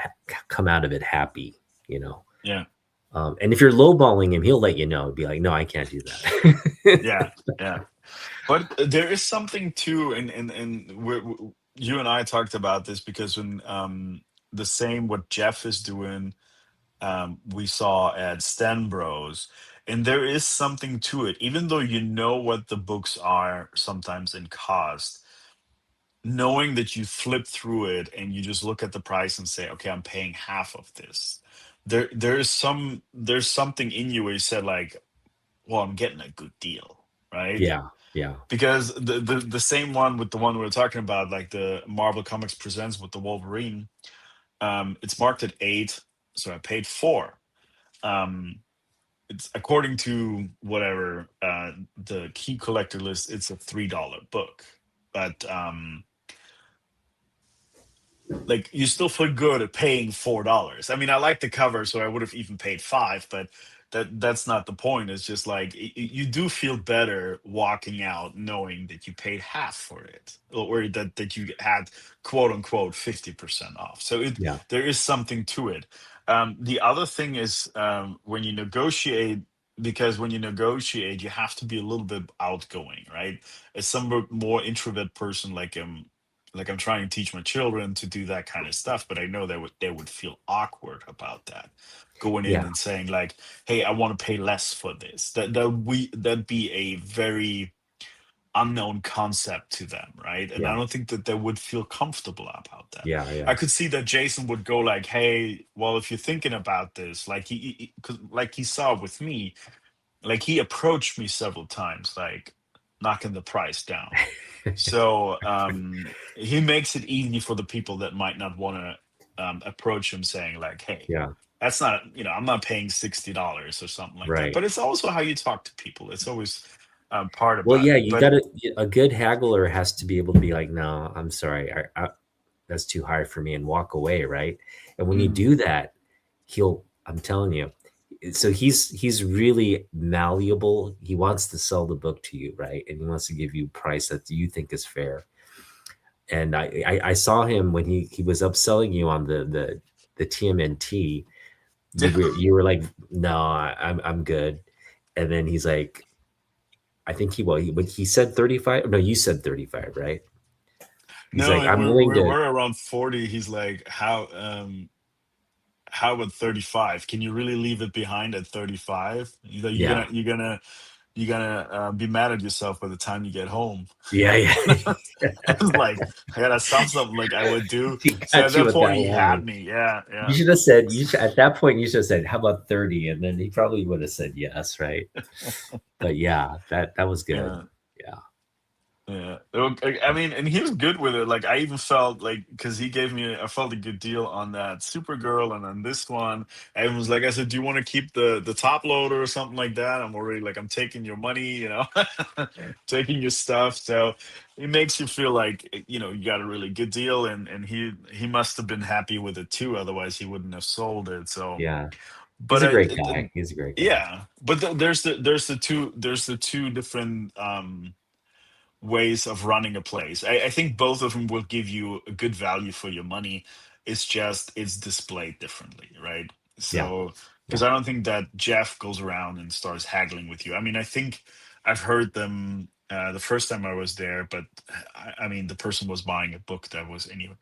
of it happy, you know. Yeah. And if you're lowballing him, he'll let you know. Be like, no, I can't do that. Yeah. Yeah. But there is something too, and you and I talked about this because when the same what Jeff is doing, we saw at Stan Bros, and there is something to it, even though you know what the books are sometimes in cost, knowing that you flip through it and you just look at the price and say, okay, I'm paying half of this. There's something in you where you said like, well, I'm getting a good deal, right? Yeah, yeah, Because the same one with the one we were talking about, like the Marvel Comics Presents with the Wolverine, it's marked at 8, so I paid 4. it's according to whatever the key collector list, it's a $3 book, but like you still feel good at paying $4. I mean, I like the cover, so I would have even paid five, but that's not the point. It's just like you do feel better walking out knowing that you paid half for it, or that you had quote unquote 50% off. So Yeah. there is something to it. The other thing is when you negotiate, because when you negotiate, you have to be a little bit outgoing, right? As some more introvert person, like I'm trying to teach my children to do that kind of stuff, but I know they would feel awkward about that, going in Yeah. and saying like, "Hey, I want to pay less for this." That'd be a very unknown concept to them, right? And I Yeah. don't think that they would feel comfortable about that. Yeah. I Yeah. could see that Jason would go like, "Hey, well, if you're thinking about this, like 'cause like he saw with me, like he approached me several times, like knocking the price down." So he makes it easy for the people that might not want to approach him, saying like, "Hey, Yeah. that's not, I'm not paying $60 or something like that." Right. But it's also how you talk to people. It's always part Well, about yeah, it. you But gotta, a good haggler has to be able to be like, no, I'm sorry. That's too high for me and walk away. Right. And when you mm, do that, I'm telling you, so he's really malleable. He wants to sell the book to you. Right. And he wants to give you a price that you think is fair. And I saw him when he was upselling you on the TMNT. You were like, no, I'm good. And then he's like, I think when he said 35, no, you said 35, right? He's no, like, and I'm we're, willing we're to, we're around 40. He's like, how about 35? Can you really leave it behind at 35? You're yeah, gonna be mad at yourself by the time you get home. yeah, yeah. I was like, yeah, that sounds something like I would do. He So at got you that at point, that he had line. me. Yeah, You yeah, should have said, at that point, you should have said, how about 30? And then he probably would have said yes, right? But yeah, that was good. yeah. Yeah, Yeah, I mean, and he was good with it. Like, I even felt like, because he gave me, I felt a good deal on that Supergirl, and then this one. And was like, I said, "Do you want to keep the top loader or something like that?" I'm already like, I'm taking your money, taking your stuff. So it makes you feel like you got a really good deal, and he must have been happy with it too. Otherwise, he wouldn't have sold it. So, yeah. He's but a great guy. He's a great guy. yeah, but there's the two different ways of running a place. I think both of them will give you a good value for your money. It's just it's displayed differently, right? Yeah, So because yeah, I don't think that Jeff goes around and starts haggling with you. I mean, I think I've heard them the first time I was there, but I mean, the person was buying a book that was anyway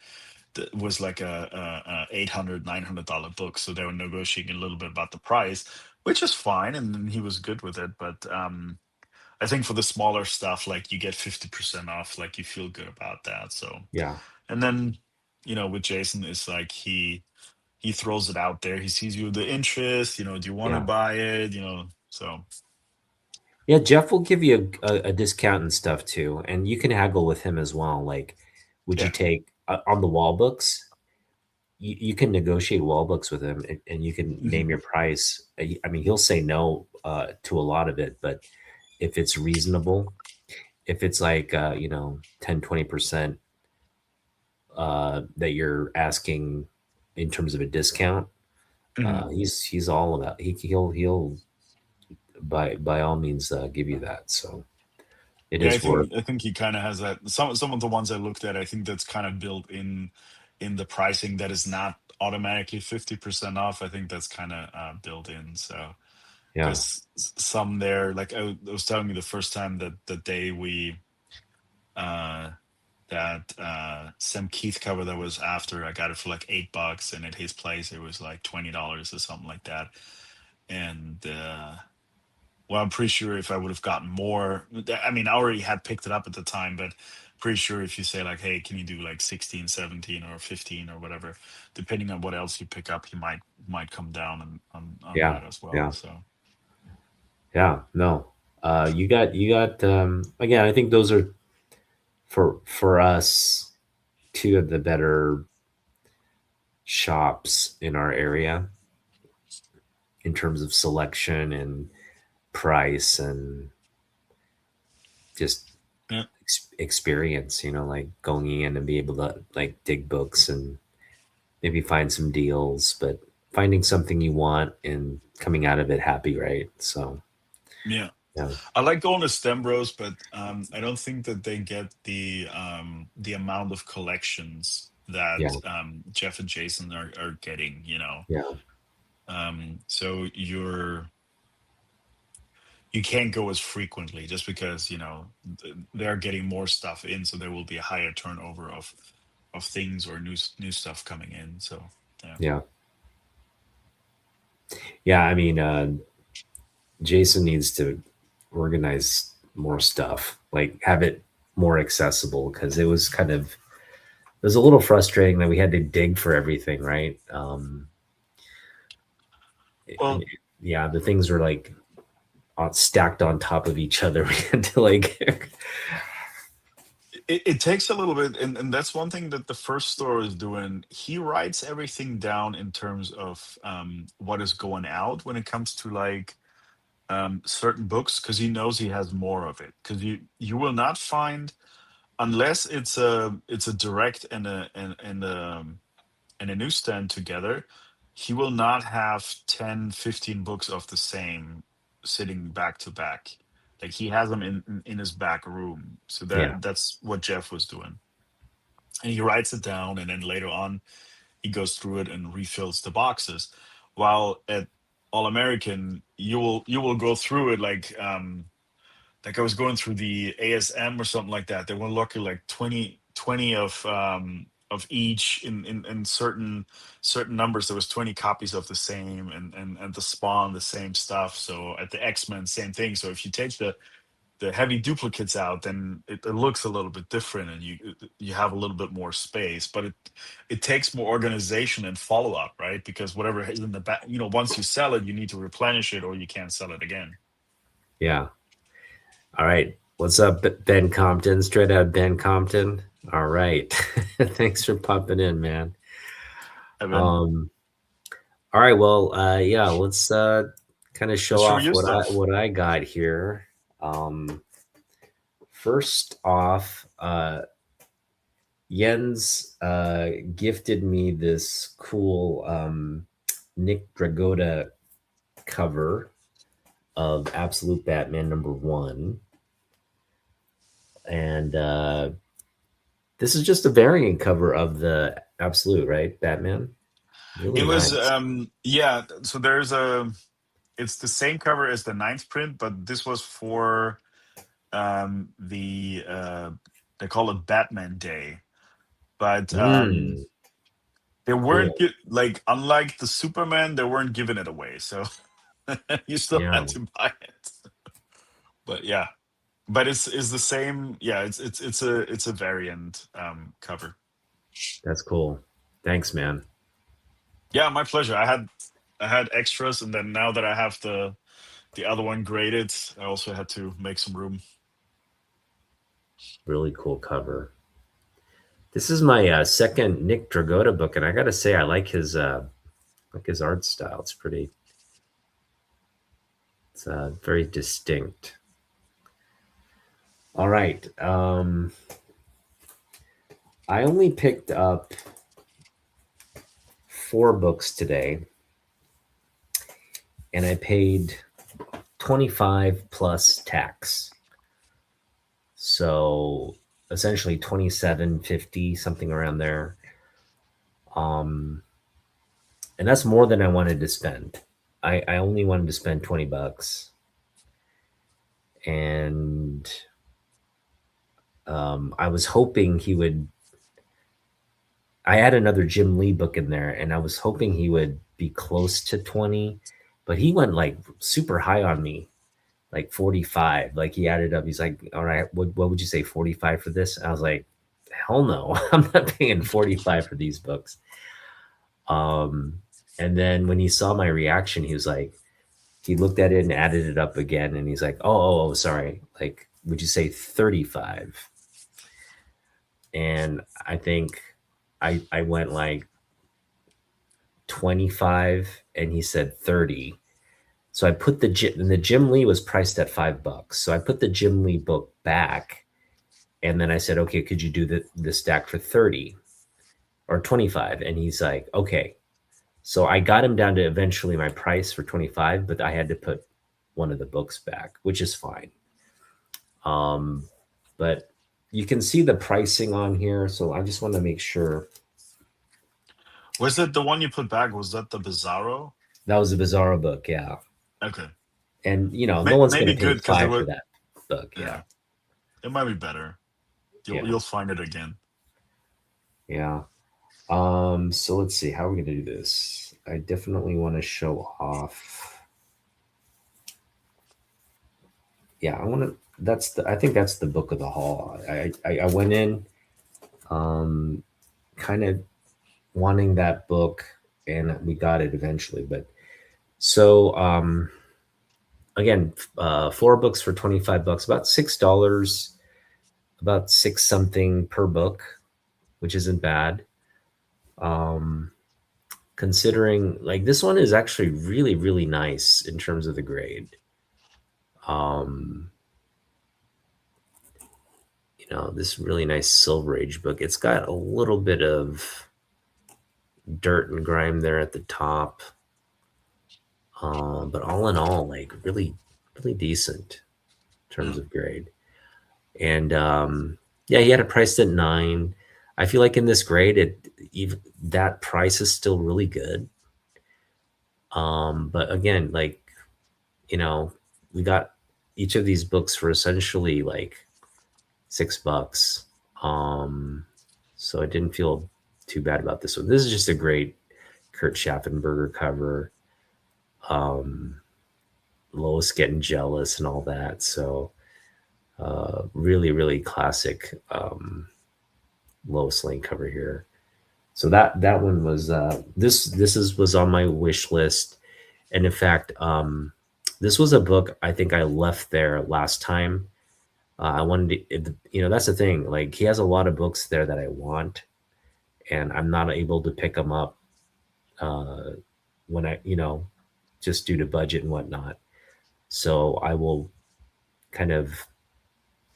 that was like a $800 $900 book, so they were negotiating a little bit about the price, which is fine, and then he was good with it. But I think for the smaller stuff, like you get 50% off, like you feel good about that. So, yeah, and then, with Jason, it's like he throws it out there. He sees you the interest, do you want to yeah. buy it? So Yeah, Jeff will give you a discount and stuff too, and you can haggle with him as well. Like, would you yeah. take on the wall books? You can negotiate wall books with him, and you can name Mhm. your price. I mean, he'll say no to a lot of it, but if it's reasonable, if it's like 10-20% that you're asking in terms of a discount, Mhm. he's all about he'll by all means give you that. So it Yeah, I is worth. think I think he kind of has that. Some of the ones I looked at, I think that's kind of built in the pricing that is not automatically 50% off. I think that's kind of built in. So Yeah, because some there, like I was telling you the first time that the day we uh that Sam Keith cover that was after, I got it for like $8, and at his place it was like $20 or something like that. And well, I'm pretty sure if I would have gotten more, I mean, I already had picked it up at the time, but pretty sure if you say like, "Hey, can you do like 16, 17, or 15 or whatever," depending on what else you pick up, he might come down on yeah, that as well. yeah, So yeah. No, you got again. I think those are for us two of the better shops in our area. in terms of selection and price and just Yeah. experience, like going in and be able to like dig books and maybe find some deals, but finding something you want and coming out of it happy, right? So, Yeah. yeah, I like going to STEM Bros, but I don't think that they get the amount of collections yeah, that Jeff and Jason are getting, yeah, So you can't go as frequently just because, they're getting more stuff in, so there will be a higher turnover of things or new stuff coming in. So yeah. yeah, yeah. I mean, Jason needs to organize more stuff, like have it more accessible because it was a little frustrating that we had to dig for everything, right? Well, Yeah, the things were like stacked on top of each other. We had to like, it takes a little bit, and that's one thing that the first store is doing. He writes everything down in terms of what is going out when it comes to like certain books, because he knows he has more of it. Because you will not find, unless it's a direct and a newsstand together, he will not have 10, 15 books of the same sitting back to back. Like he has them in his back room. So yeah, that's what Jeff was doing. And he writes it down, and then later on he goes through it and refills the boxes. While at All American, you will go through it like I was going through the ASM or something like that. They were lucky like 20 of each in certain numbers. There was 20 copies of the same, and the Spawn the same stuff. So at the X-Men, same thing. So if you take the heavy duplicates out, then it looks a little bit different, and you have a little bit more space. But it takes more organization and follow up, right? Because whatever is in the back, once you sell it, you need to replenish it, or you can't sell it again. yeah. All right. What's up, Ben Compton? Straight out of Ben Compton. All right. Thanks for popping in, man. Evan, Um, all right. Well, yeah, let's kind of let's show show off you stuff. what I got here. First off, Jens gifted me this cool Nick Dragotta cover of Absolute Batman #1. And this is just a variant cover of the Absolute, right? Batman. Really It was nice. yeah. So it's the same cover as the ninth print, but this was for the they call it Batman Day. But Mm, they weren't cool. like, unlike the Superman, they weren't giving it away, so you still Yeah, had to buy it. But yeah, but it's the same. Yeah, it's a variant cover. that's cool. Thanks, man. Yeah, my pleasure. I had extras, and then now that I have the other one graded, I also had to make some room. Really cool cover. This is my second Nick Dragotta book, and I gotta say, I like his art style. It's very distinct. All right. I only picked up 4 books today, and I paid 25 plus tax. So essentially 27.50, something around there. Um, and that's more than I wanted to spend. I only wanted to spend 20 bucks. And I was hoping he would. I had another Jim Lee book in there, and I was hoping he would be close to 20, but he went like super high on me, like 45. Like he added up. He's like, all right, what would you say, 45 for this? I was like, hell no, I'm not paying 45 for these books. Um, and then when he saw my reaction, he was like, he looked at it and added it up again, and he's like, sorry. Like, would you say 35? And I think I went like 25, and he said 30. So I put the Jim Lee was priced at $5. So I put the Jim Lee book back, and then I said, okay, could you do the stack for 30 or 25? And he's like, okay. So I got him down to eventually my price for 25, but I had to put one of the books back, which is fine. Um, but you can see the pricing on here. So I just want to make sure. Was it the one you put back? Was that the Bizarro? That was a Bizarro book, yeah. Okay. And no one's going Maybe to pay good because it five for would. that book, yeah. Yeah, it might be better. Yeah. You'll find it again. Yeah. So let's see how are we going to do this. I definitely want to show off. Yeah, I want to. I think that's the book of the hall. I went in, um, kind of wanting that book, and we got it eventually. But so again, four books for $25, about $6, about six something per book, which isn't bad. Um, Considering like this one is actually really really nice in terms of the grade. Um, this really nice Silver Age book. It's got a little bit of dirt and grime there at the top, but all in all, like really really decent in terms Yeah. of grade. And yeah, he had it priced at 9. I feel like in this grade, even that price is still really good. But again, like you know, we got each of these books for essentially like $6. Um, so I didn't feel too bad about this one. This is just a great Kurt Schaffenberger cover. Um, Lois getting jealous and all that. So really, really classic Lois Lane cover here. So that one was was on my wish list, and in fact, this was a book I think I left there last time. I wanted to, that's the thing. Like he has a lot of books there that I want, and I'm not able to pick them up uh, when just due to budget and whatnot. So I will kind of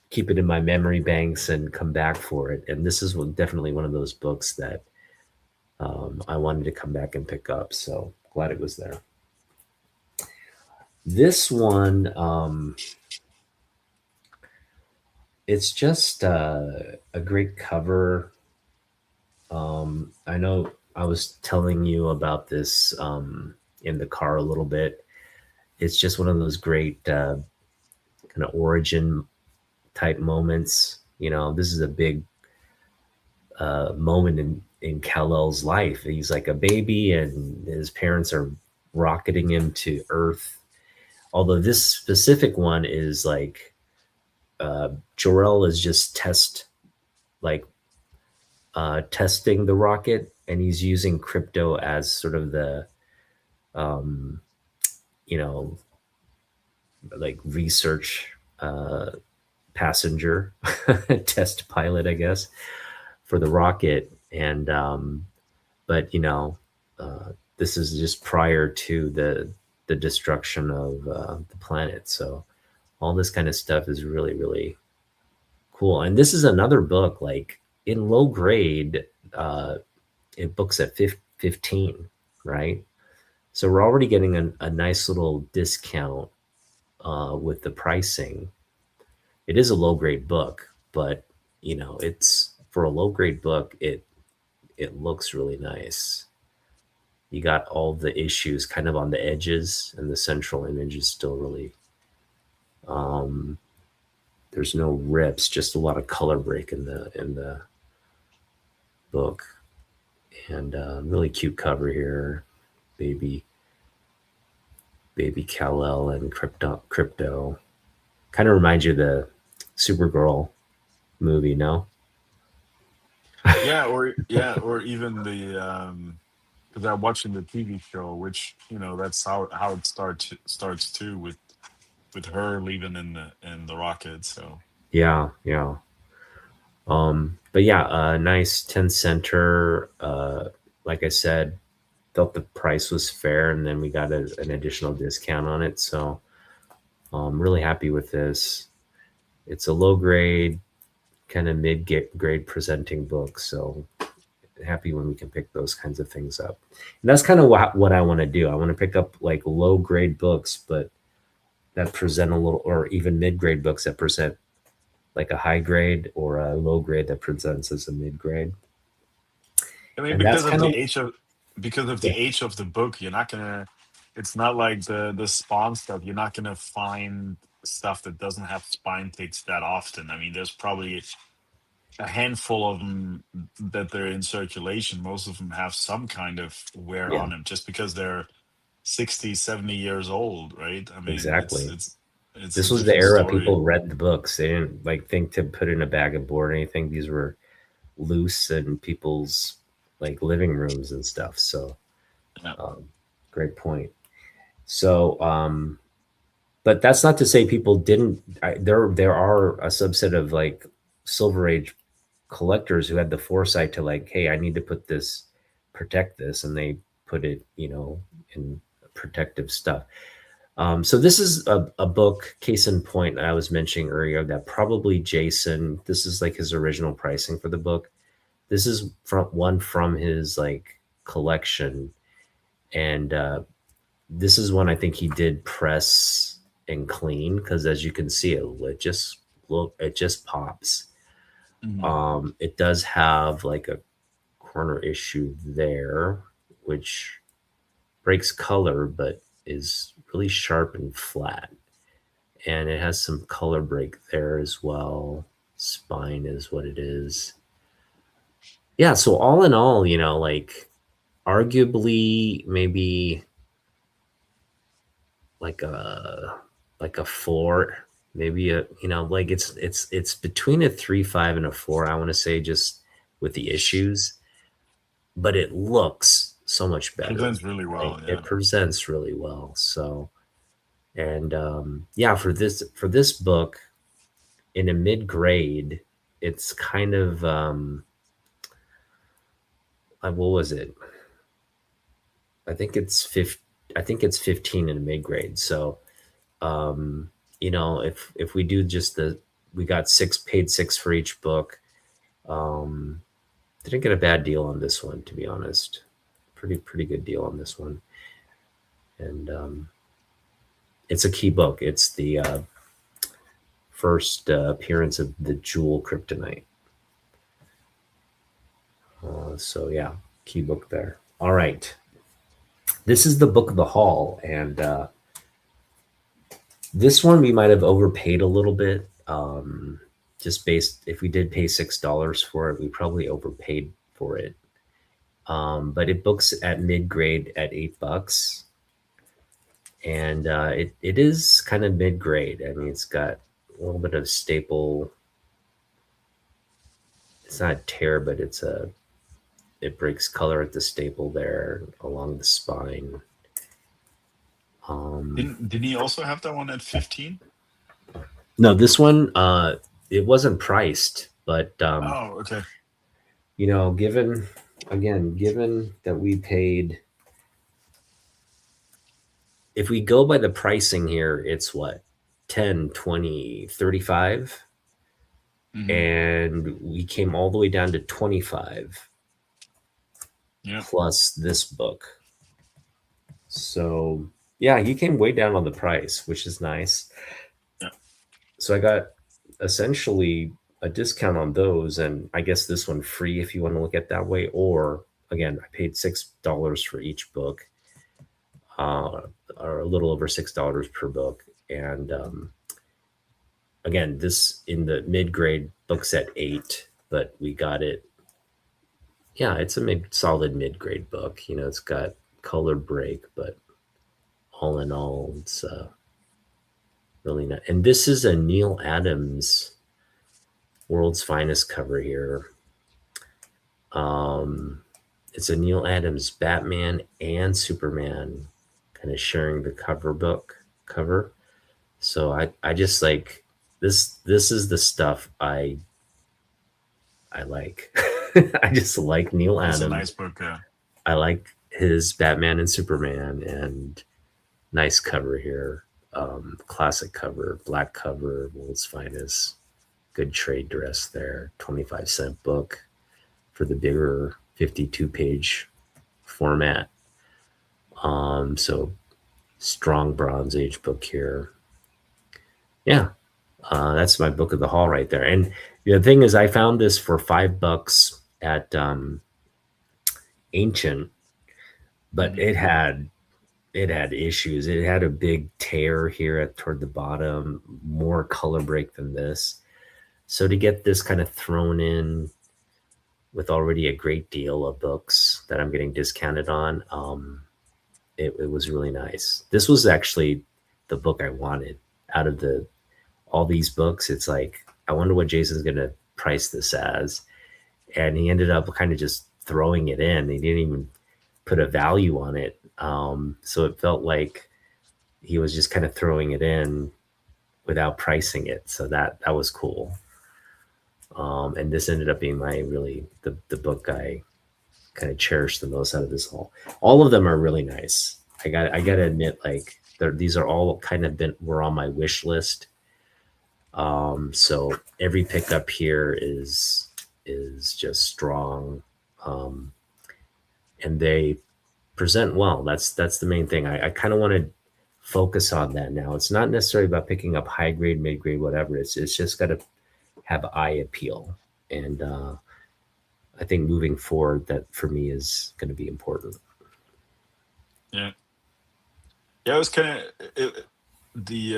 keep it in my memory banks and come back for it. And this is definitely one of those books that I wanted to come back and pick up. So glad it was there. This one, it's just a great cover. I know I was telling you about this in the car a little bit. It's just one of those great kind of origin type moments. This is a big moment in Kal-El's life. He's like a baby, and his parents are rocketing him to Earth. Although this specific one is like Jor-El is just like testing the rocket, and he's using crypto as sort of the um, you know like research passenger test pilot, I guess, for the rocket. And but this is just prior to the destruction of the planet. So all this kind of stuff is really really cool. And this is another book like in low grade. It books at 15, right? So we're already getting a nice little discount with the pricing. It is a low grade book, but it's for a low grade book. It looks really nice. You got all the issues kind of on the edges, and the central image is still really. Um, there's no rips, just a lot of color break in the book, and really cute cover here, baby baby Kal-El and crypto. Kind of reminds you of the Supergirl movie, no? Or even because I'm watching the TV show, which that's how it starts too with her leaving in the rocket. So Yeah, yeah. But yeah, nice 10 center. Like I said, felt the price was fair, and then we got an additional discount on it. So I'm really happy with this. It's a low grade, kind of mid grade presenting book. So happy when we can pick those kinds of things up. And that's kind of what I want to do. I want to pick up like low grade books, but that present a little, or even mid grade books that present like a high grade, or a low grade that presents as a mid grade. I mean, And that's kind of, because of yeah, the age of the book, you're not gonna. It's not like the Spawn stuff. You're not gonna find stuff that doesn't have spine ticks that often. I mean, there's probably a handful of them that they're in circulation. Most of them have some kind of wear yeah, on them, just because they're 60, 70 years old, right? I mean, exactly. it's a This was the different era story. people read the books. They didn't like think to put in a bag of board or anything. These were loose in people's like living rooms and stuff. So Yeah. um, great point. So but that's not to say people didn't. There are a subset of like Silver Age collectors who had the foresight to like, hey, I need to put this, protect this, and they put it, in protective stuff. So this is a book, case in point, I was mentioning earlier that probably Jason, this is like his original pricing for the book. This is from his like collection, and this is one I think he did press and clean, because as you can see, it just pops. Mhm. It does have like a corner issue there, which breaks color, but is really sharp and flat. And it has some color break there as well. Spine is what it is. Yeah, so all in all, like arguably maybe like a four, maybe like it's between a 3.5 and a four, I want to say, just with the issues, but it looks so much better. Presents really Right? well. It Yeah. presents really well. So, and yeah, for this book in a mid grade, it's kind of what was it? I think it's 15. I think it's 15 in a mid grade. So um, if we do just we got paid six for each book. Um, didn't get a bad deal on this one, to be honest. Pretty good deal on this one, and it's a key book. It's the first appearance of the Jewel Kryptonite. So yeah, key book there. All right, this is the book of the haul, and this one we might have overpaid a little bit. Just based, if we did pay $6 for it, we probably overpaid for it. But it books at mid grade at $8, and it is kind of mid grade. I mean, it's got a little bit of staple. It's not a tear, but it breaks color at the staple there along the spine. Um, Didn't he also have that one at 15? no, this one it wasn't priced, but Oh, okay. given that we paid, if we go by the pricing here, it's what, 10, 20, 35, Hmm. and we came all the way down to 25 Yeah. plus this book. So yeah, you came way down on the price, which is nice. Yeah. So I got essentially a discount on those, and I guess this one free if you want to look at it that way. Or again, I paid $6 for each book, uh, or a little over $6 per book, and again, this in the mid grade books at 8, but we got it. Yeah, it's a solid mid grade book. It's got color break, but all in all, it's really not. And this is a Neil Adams World's Finest cover here. Um, it's a Neil Adams Batman and Superman kind of sharing the cover. So I just like this. This is the stuff I like. I just like Neil It's a Adams. nice book. I like his Batman and Superman, and nice cover here. Classic cover, black cover, world's finest. Good trade dress there. 25-cent book for the bigger 52-page format. So strong Bronze Age book here. Yeah, that's my book of the haul right there. And the thing is, I found this for $5 at Ancient, but Mhm. it had issues. It had a big tear here at toward the bottom, more color break than this. So to get this kind of thrown in with already a great deal of books that I'm getting discounted on, it was really nice. This was actually the book I wanted out of the all these books. It's like I wonder what Jason's gonna price this as, and he ended up kind of just throwing it in. He didn't even put a value on it, so it felt like he was just kind of throwing it in without pricing it. So that was cool. And this ended up being my really the book I kind of cherish the most out of this haul. All of them are really nice. I gotta admit, like these are all kind of been were on my wish list. So every pickup here is just strong, um, and they present well. That's the main thing. I kind of want to focus on that now. It's not necessarily about picking up high grade, mid grade, whatever. It's just got to have eye appeal, and I think moving forward, that for me is going to be important. Yeah. Yeah, it was kind of the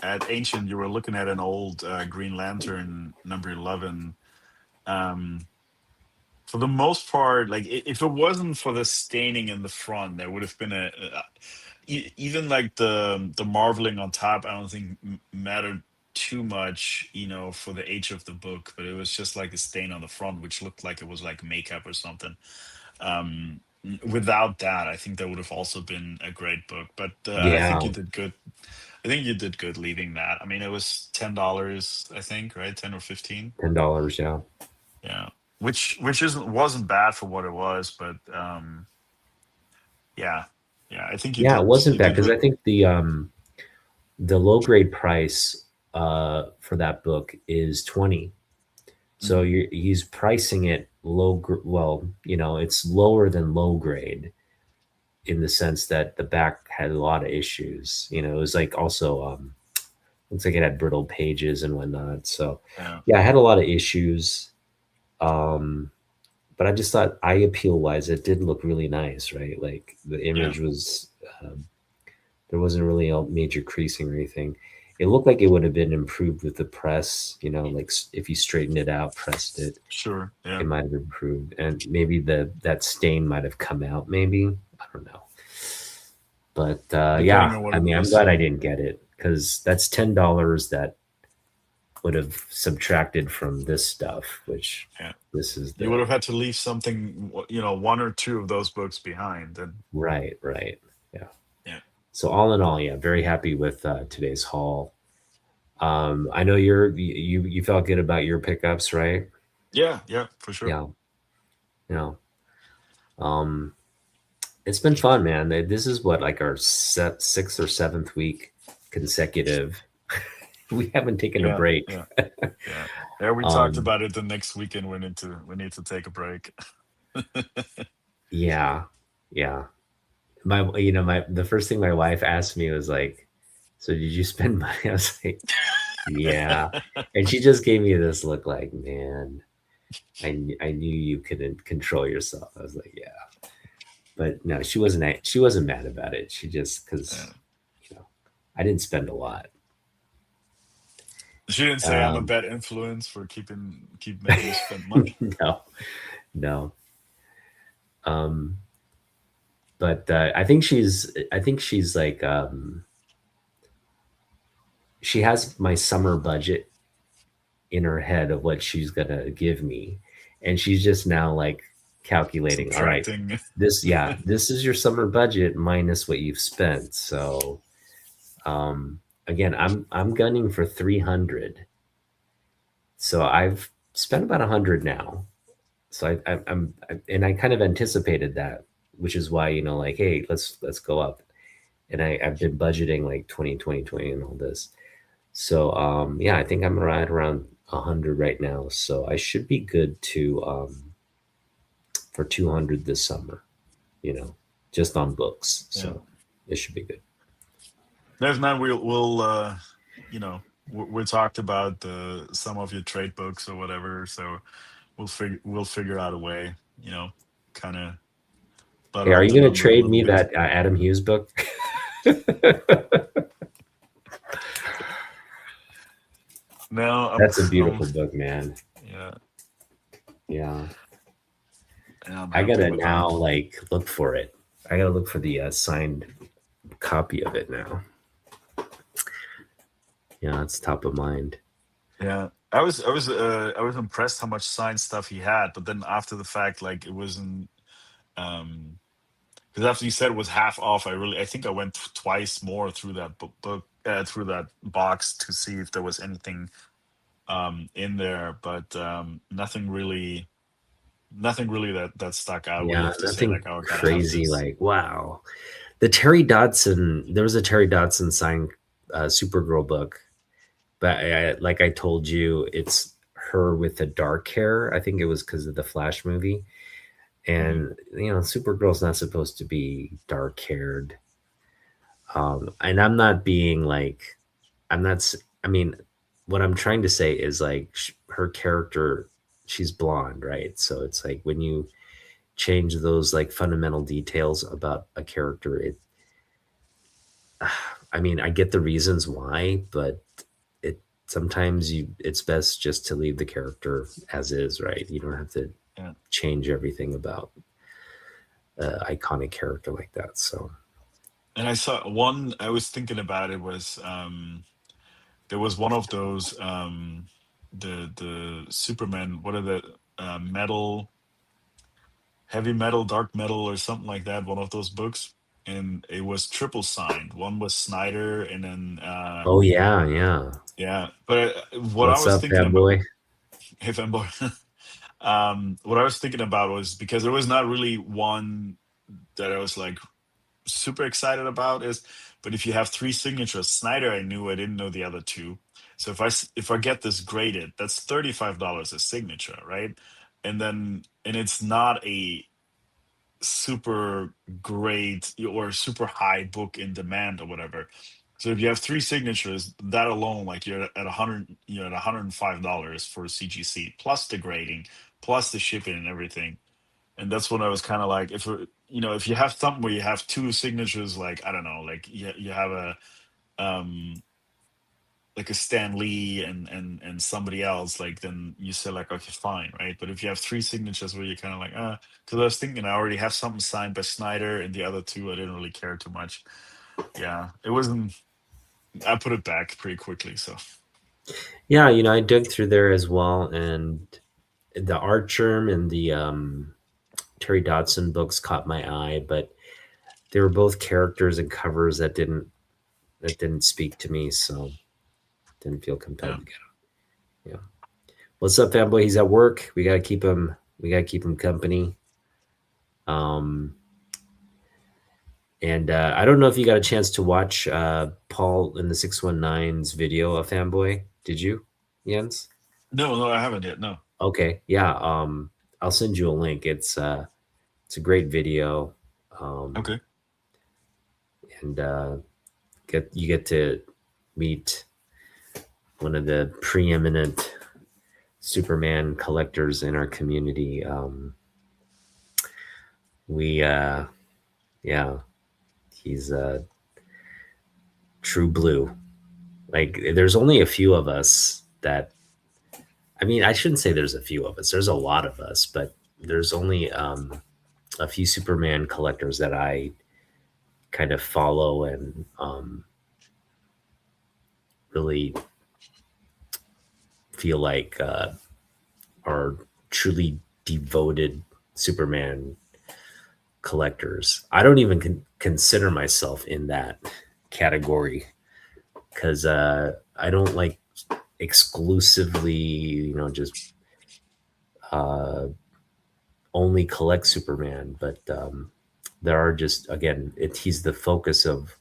at Ancient. You were looking at an old Green Lantern number 11. Um, for the most part, like if it wasn't for the staining in the front, there would have been even like the marbling on top. I don't think mattered too much, for the age of the book. But it was just like a stain on the front, which looked like it was like makeup or something. Without that, I think that would have also been a great book. But I think Yeah, you did good. I think you did good leaving that. I mean, it was $10, I think, right? 10 or 15. $10. Yeah, Yeah. Which isn't wasn't bad for what it was, but yeah. Yeah, I think you yeah, it did wasn't you bad did because good. I think the low grade price for that book is 20. So Mhm. he's pricing it well, it's lower than low grade in the sense that the back had a lot of issues. It was like also looks like it had brittle pages and whatnot. So Yeah. yeah, I had a lot of issues. Um, but I just thought eye appeal wise, it did look really nice, right? Like the Yeah. image was, there wasn't really a major creasing or anything. It looked like it would have been improved with the press, like if you straightened it out, pressed it, Sure. it Yeah. might have improved, and maybe that stain might have come out. Maybe I don't know, but Depending yeah, on what I it mean, I'm was. glad I Yeah. didn't get it because that's $10 that would have subtracted from this stuff, which Yeah. this is You would the have had to leave something, one or two of those books behind. And right, right, yeah. yeah. So all in all, yeah, very happy with today's haul. I know you felt good about your pickups, right? Yeah. Yeah. For sure. Yeah, you know, um, it's been fun, man. This is what like our sixth or seventh week consecutive. We haven't taken a Yeah. break. Yeah. Yeah. Yeah. We talked um, about it the next weekend. We need to take a break. yeah, yeah. My the first thing my wife asked me was like, "So did you spend money?" I was like, "Yeah," and she just gave me this look like, "Man, I knew you couldn't control yourself." I was like, "Yeah," but no, she wasn't mad about it. She just because Yeah. you know I didn't spend a lot. She didn't say I'm a Um, bad influence for keep making you spend money. no, no. Um, but I think she's like she has my summer budget in her head of what she's gonna give me, and she's just now like calculating. All right, Subtracting. this is your summer budget minus what you've spent. So um, again, I'm gunning for 300. So I've spent about 100 now. So and I kind of anticipated that which is why, like, hey, let's go up. And I've been budgeting like 20 20 20 and all this. So yeah, I think I'm right around 100 right now. So I should be good to for 200 this summer, you know, just on books. Yeah. So it should be good. There's man. We'll you know we talked about the some of your trade books or whatever. So we'll figure out a way. Kind of Hey, butter are up you the going to number a trade little me bit. that Adam Hughes book? No, That's a beautiful book, man. yeah, Yeah. yeah, I'm I happy gotta with that. now like look for it. I gotta look for the signed copy of it now. Yeah, it's top of mind. Yeah, I was impressed how much science stuff he had, but then after the fact, like it wasn't. um because after you said it was half off, I think I went twice more through that through that box to see if there was anything in there, but nothing really that stuck out where you Yeah, have to say nothing like, oh, I gotta have crazy. this. Like, wow, the Terry Dodson. There was a Terry Dodson signed Supergirl book, but like I told you, it's her with the dark hair. I think it was because of the Flash movie, Mhm. and Supergirl's not supposed to be dark haired. And I'm not being like, I'm not. I mean, what I'm trying to say is like her character, she's blonde, right? So it's like when you change those like fundamental details about a character, I mean, I get the reasons why, but it sometimes it's best just to leave the character as is, right? You don't have to Yeah. change everything about an iconic character like that. So And I saw one. I was thinking about it was there was one of those the Superman. What are the metal, heavy metal, dark metal, or something like that? One of those books, and it was triple signed. One was Snyder, and then oh yeah, yeah. yeah. But what I What's was up, thinking about, fanboy? if I'm what I was thinking about was because there was not really one that I was like super excited about is, but if you have three signatures, Snyder, I knew, I didn't know the other two. So if I get this graded, that's $35 a signature, right? And it's not a super great or super high book in demand or whatever. So if you have three signatures, that alone, like you're at $105 for CGC plus the grading, plus the shipping and everything. And that's when I was kind of like, if you have something where you have two signatures, like I don't know, like you have um like a Stan Lee and somebody else, like then you say like, okay, fine, right? But if you have three signatures where you're kind of like, because I was thinking I already have something signed by Snyder, and the other two I didn't really care too much. Yeah, it wasn't. I put it back pretty quickly. So Yeah, I dug through there as well, and the art germ and the Terry Dodson books caught my eye, but they were both characters and covers that didn't speak to me, so didn't feel yeah, compelled to get them. Yeah. What's up, fanboy? He's at work. We gotta keep him. We gotta keep him company. Um, and I don't know if you got a chance to watch Paul in the 619's video of fanboy. Did you, Jens? no, I haven't yet. No. Okay, yeah. I'll send you a link. It's a great video. Um, Okay. and you get to meet one of the preeminent Superman collectors in our community. We yeah, he's true blue. Like there's only a few of us that, I mean, I shouldn't say there's a few of us. There's a lot of us, but there's only a few Superman collectors that I kind of follow and really feel like are truly devoted Superman collectors. I don't even consider myself in that category because I don't like exclusively, just uh, only collect Superman. But there are just, again, he's the focus of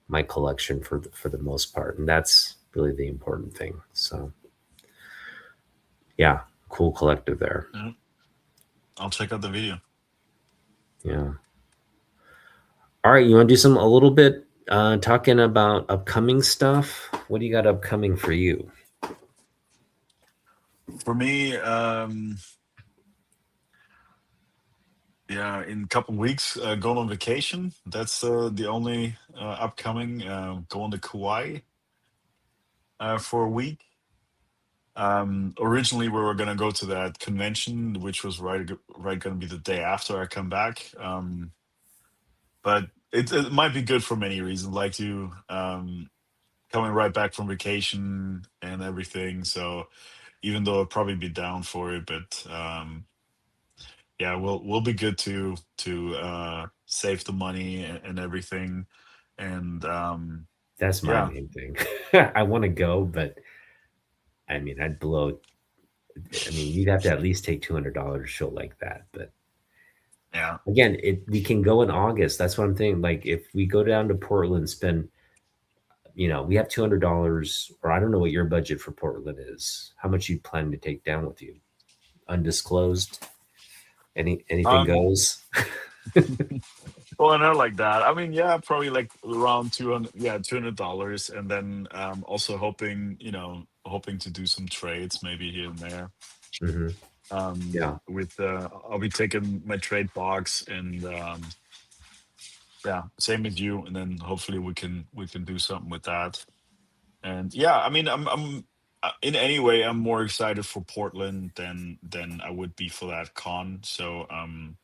my collection for the most part, and that's really the important thing. So yeah, cool collective there. Yeah, I'll check out the video. Yeah. All right, you want to do some a little bit talking about upcoming stuff? What do you got upcoming for you? For me, yeah, in a couple weeks, going on vacation. That's the only upcoming. Going to Kauai for a week. Originally, we were gonna go to that convention, which was right gonna be the day after I come back. But it might be good for many reasons, like to coming right back from vacation and everything. So even though I'll probably be down for it, but yeah, we'll be good to save the money and everything. And That's my yeah, main thing. I want to go, but I mean, I'd blow. I mean, you'd have to at least take $200 show like that. But yeah. again, we can go in August. That's what I'm thinking. Like if we go down to Portland, spend, we have $200, or I don't know what your budget for Portland is. How much you plan to take down with you? Undisclosed. Anything Um, goes. well, not like that. I mean, yeah, probably like around 200, yeah, $200, and then also hoping to do some trades maybe here and there. Hmm. Yeah, With I'll be taking my trade box, and yeah, same as you, and then hopefully we can do something with that. And yeah, I mean, I'm in any way I'm more excited for Portland than I would be for that con. So I'm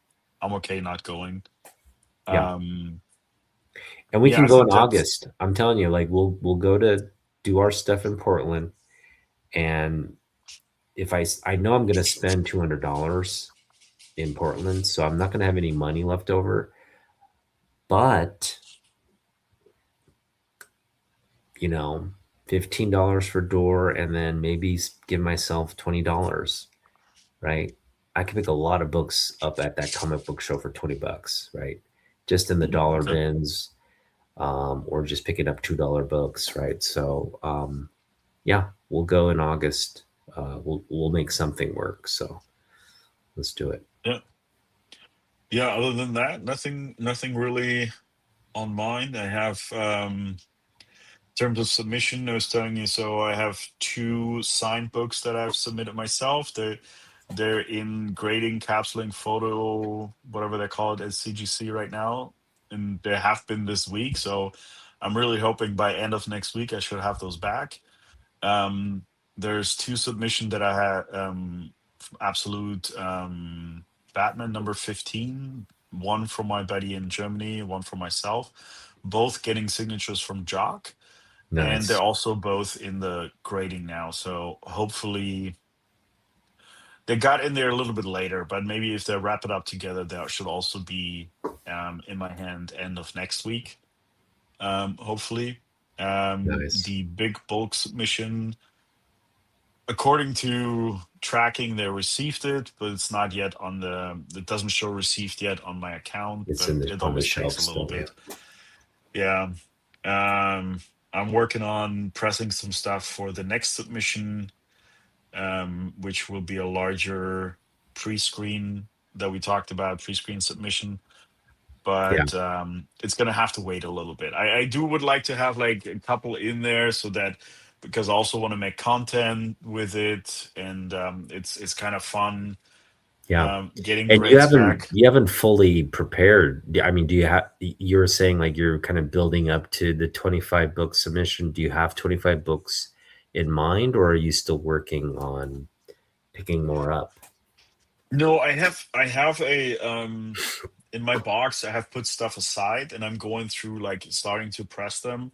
okay not going. yeah. Um, And we yeah, can I go in think that's August. I'm telling you, like we'll go to do our stuff in Portland, and if I know I'm gonna spend $200 in Portland, so I'm not gonna have any money left over. But you know, $15 for door, and then maybe give myself $20, right? I could pick a lot of books up at that comic book show for $20, right? Just in the dollar okay. bins, or just picking up $2 books, right? So yeah, we'll go in August. We'll make something work. So let's do it. Yeah, yeah. Other than that, nothing really on mind. I have in terms of submission, I was telling you, so I have two signed books that I've submitted myself. They're in grading, capsuling, photo, whatever they call it at CGC right now, and they have been this week. So I'm really hoping by end of next week I should have those back. Um, there's two submission that I had from Absolute Batman number 15, one from my buddy in Germany, one for myself, both getting signatures from Jock, and they're Nice. also both in the grading now. So hopefully they got in there a little bit later, but maybe if they wrap it up together, that should also be in my hand end of next week. Hopefully, Nice. the big bulk submission, according to tracking, they received it, but it's not yet on the. It doesn't show received yet on my account, It's but in it on the always takes shelf a little still. Yeah. bit. Yeah. Um, I'm working on pressing some stuff for the next submission, which will be a larger pre-screen that we talked about, pre-screen submission. Yeah. But it's gonna have to wait a little bit. I do would like to have like a couple in there so that because I also want to make content with it, and it's kind of fun Yeah. getting And you grades haven't back. you haven't fully prepared. I mean, do you have? You were saying like you're kind of building up to the 25 book submission. Do you have 25 books in mind, or are you still working on picking more up? No, I have a in my box. I have put stuff aside, and I'm going through like starting to press them.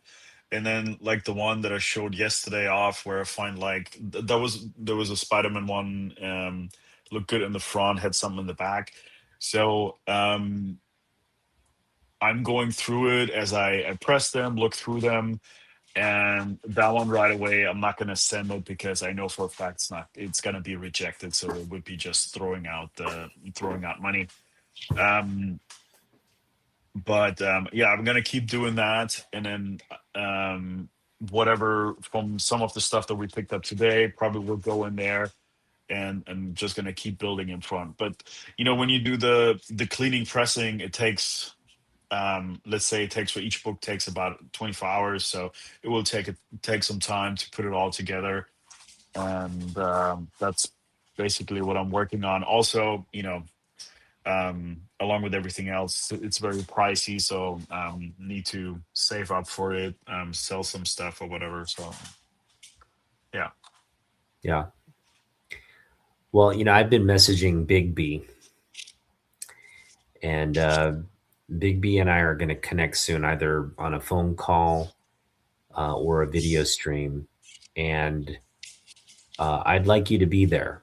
And then like the one that I showed yesterday off, where I find like that was there was a Spider-Man one, looked good in the front, had something in the back. So I'm going through it as I press them, look through them, and that one right away I'm not gonna send it because I know for a fact it's gonna be rejected. So it would be just throwing out money. Um But yeah, I'm gonna keep doing that, and then whatever from some of the stuff that we picked up today probably will go in there, and just gonna keep building in front. But when you do the cleaning pressing, it takes, let's say it takes for each book takes about 24 hours, so it will take some time to put it all together. And that's basically what I'm working on. Also, along with everything else, it's very pricey, so need to save up for it, sell some stuff or whatever. So yeah. Yeah. Well, I've been messaging Big B, and Big B and I are going to connect soon, either on a phone call or a video stream. And I'd like you to be there,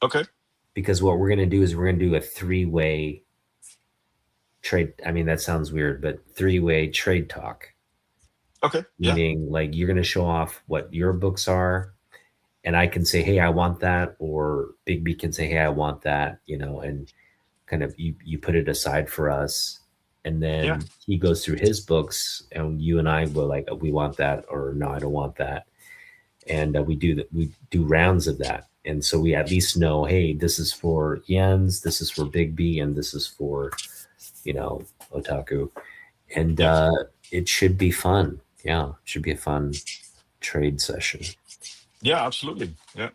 Okay. because what we're going to do is we're going to do a three-way trade. I mean, that sounds weird, but three-way trade talk, Okay. Yeah. meaning like you're going to show off what your books are, and I can say, hey, I want that, or Big B can say, hey, I want that, and kind of you put it aside for us, and Yeah. then he goes through his books, and you and I will like, we want that, or no, I don't want that. And we do rounds of that, and so we at least know, hey, this is for Jens, this is for Big B, and this is for you know Otaku. And Yeah. it should be fun. Yeah, it should be a fun trade session. Yeah. Absolutely. Yeah.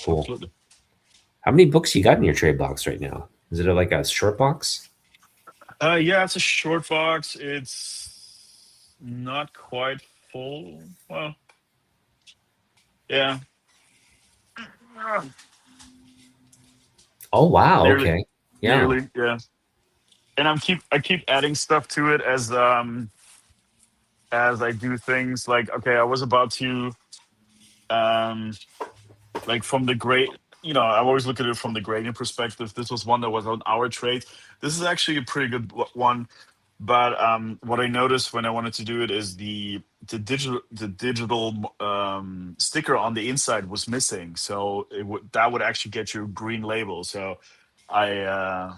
Cool. Absolutely. How many books you got in your trade box right now? Is it like a short box? Yeah, it's a short box. It's not quite full. Well, yeah. Oh wow, Nearly. okay. Yeah. Nearly. Yeah. And I keep adding stuff to it as I do things. Like, okay, I was about to, um like, from the grade. I always look at it from the grading perspective. This was one that was on our trade. This is actually a pretty good one. But what I noticed when I wanted to do it is the digital sticker on the inside was missing. So that would actually get you a green label. So I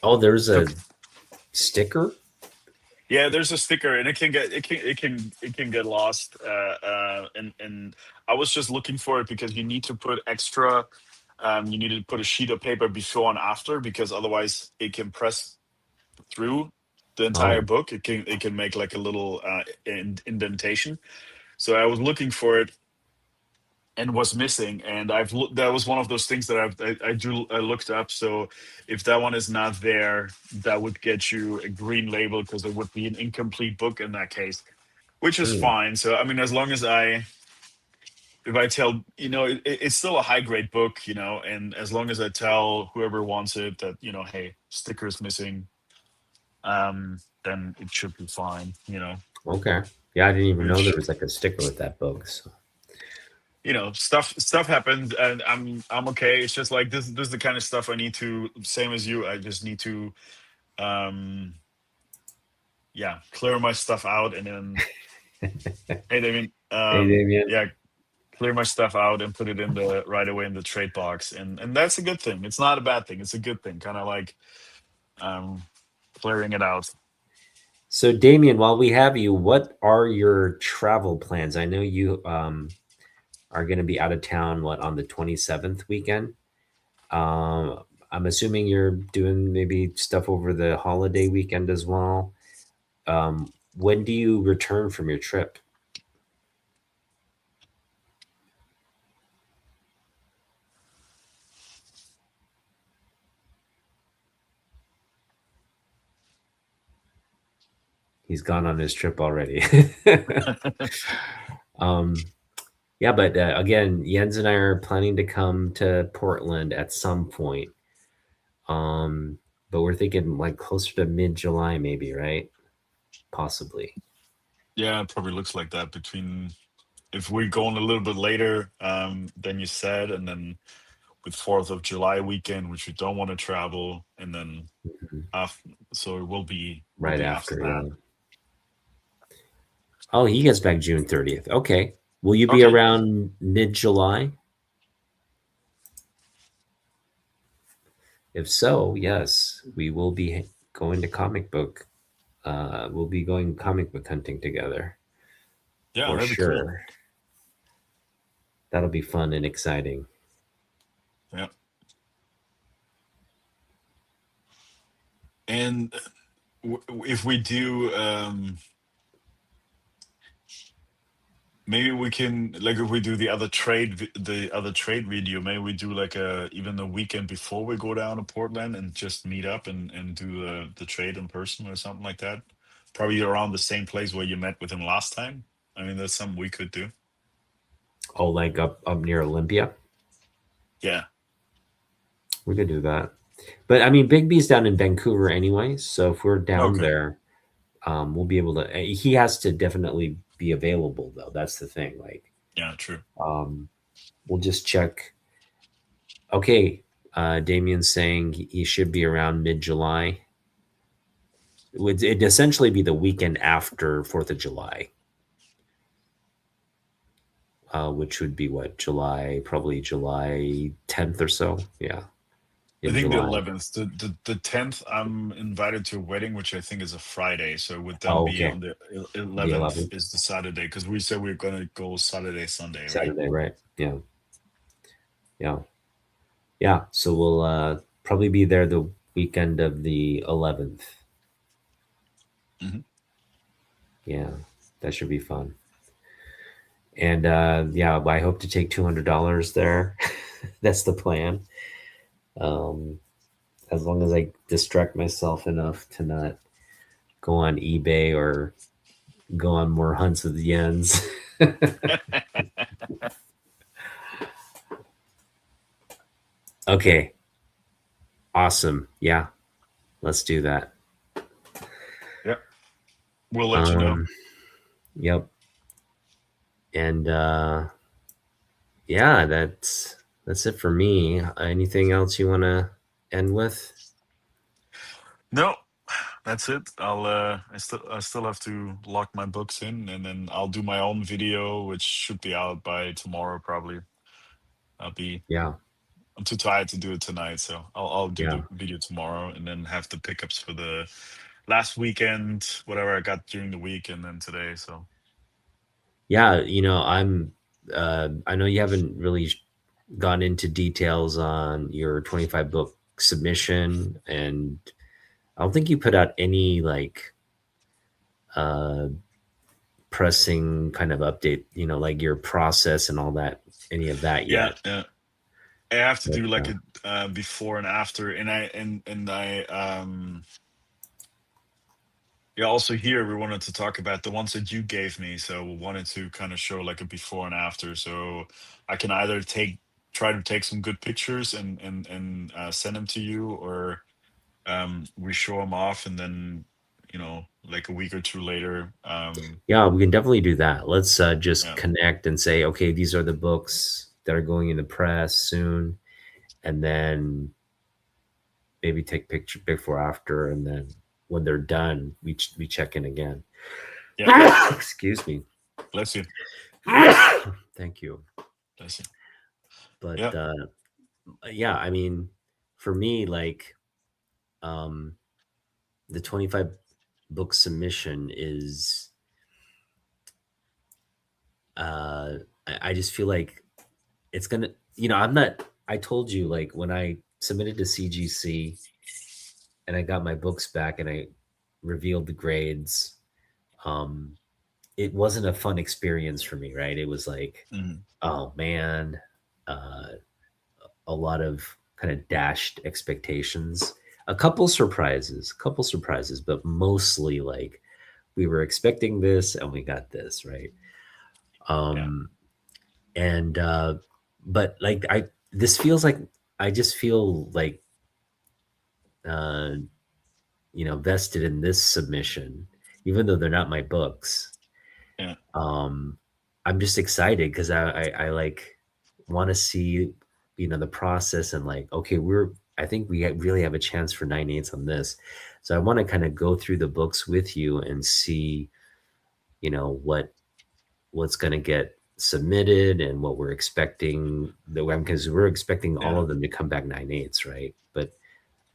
Oh, there's a took. sticker. Yeah, there's a sticker, and it can get lost. And I was just looking for it because you need to put extra. You need to put a sheet of paper before and after, because otherwise it can press through the entire Oh, book. It can make like a little indentation. So I was looking for it and was missing, and that was one of those things that I looked up. So if that one is not there, that would get you a green label, because it would be an incomplete book in that case, which is hmm, fine. So I mean, as long as if I tell, it's still a high grade book, and as long as I tell whoever wants it that, hey, sticker's missing, then it should be fine. okay. Yeah, I didn't even know there Which, was like a sticker with that book. So. stuff happens, and I'm okay. It's just like this is the kind of stuff I need to, same as you, I just need to, um yeah, clear my stuff out, and then, hey, Damien, Hey, Damien. yeah, clear my stuff out and put it in the right away in the trade box, and that's a good thing. It's not a bad thing. It's a good thing, kind of like, um clearing it out. So, Damien, while we have you, what are your travel plans? I know you are going to be out of town, what, on the 27th weekend? Um, I'm assuming you're doing maybe stuff over the holiday weekend as well. Um, when do you return from your trip? He's gone on his trip already. um, yeah, but again, Jens and I are planning to come to Portland at some point. Um, but we're thinking like closer to mid-July, maybe, right? Possibly. Yeah, it probably looks like that, between, if we're going a little bit later, than you said, and then with 4th of July weekend, which we don't want to travel, and then Mhm. after, so it will Right be after after, that. yeah. Oh, he gets back June 30th. Okay. Will you be Okay. around mid-July? If so, yes, we will be going to comic book. we'll be going comic book hunting together Yeah, for that'd be cool. sure. That'll be fun and exciting. Yeah. And if we do, maybe we can, like, if we do the other trade video, maybe we do like a even a weekend before we go down to Portland and just meet up and do the trade in person or something like that. Probably around the same place where you met with him last time. I mean, that's something we could do. Oh, like up near Olympia, Yeah. we could do that. But I mean, Big B's down in Vancouver anyway, so if we're down Okay. there, we'll be able to. He has to definitely be available though. That's the thing. Like, Yeah. True. um, we'll just check. Okay, Damien's saying he should be around mid July. It'd essentially be the weekend after 4th of July, which would be what, July, probably July 10th or so. Yeah, I in think the July. 11th, the 10th, I'm invited to a wedding, which I think is a Friday. So it would then Oh, be okay. on the The 11th 11th, is the Saturday because we said we are gonna go Saturday, Sunday, right? Saturday, right? Yeah, yeah, yeah. So we'll probably be there the weekend of the 11th. Hmm. Yeah, that should be fun. And yeah, I hope to take $200 there. That's the plan. Um, as long as I distract myself enough to not go on eBay or go on more hunts with yens. Okay, awesome. Yeah, let's do that. Yeah, we'll let you know. Um, yep. And yeah, that's it for me. Anything else you want to end with? No, that's it. I still have to lock my books in, and then I'll do my own video, which should be out by tomorrow probably. I'll be Yeah, I'm too tired to do it tonight, so I'll do yeah, the video tomorrow, and then have the pickups for the last weekend, whatever I got during the week, and then today. So yeah. I know you haven't really gone into details on your 25 book submission, and I don't think you put out any like uh pressing kind of update, like your process and all that, any of that yeah, yet. yeah. I have to But do like a before and after, and I yeah, also here we wanted to talk about the ones that you gave me. So we wanted to kind of show like a before and after. So I can either try to take some good pictures and send them to you, or we show them off and then like a week or two later. yeah, we can definitely do that. Let's just Yeah, connect and say, okay, these are the books that are going in the press soon, and then maybe take picture before after, and then when they're done, we check in again. yeah. Excuse me. Bless you, Thank you. bless you. But Yeah, yeah, I mean, for me, like, um, the 25 book submission is, I just feel like it's gonna, I'm not, I told you, like, when I submitted to CGC and I got my books back and I revealed the grades, um, it wasn't a fun experience for me, right? It was like, mhm, oh man, a lot of kind of dashed expectations, a couple surprises, but mostly like we were expecting this and we got this, right? yeah, Um, and but like this feels like I just feel like uh, vested in this submission, even though they're not my books. yeah, um I'm just excited because I like want to see the process, and like, okay, I think we really have a chance for 9/8 on this. So I want to kind of go through the books with you and see what's going to get submitted and what we're expecting, because we're expecting all yeah, of them to come back 9/8, right? But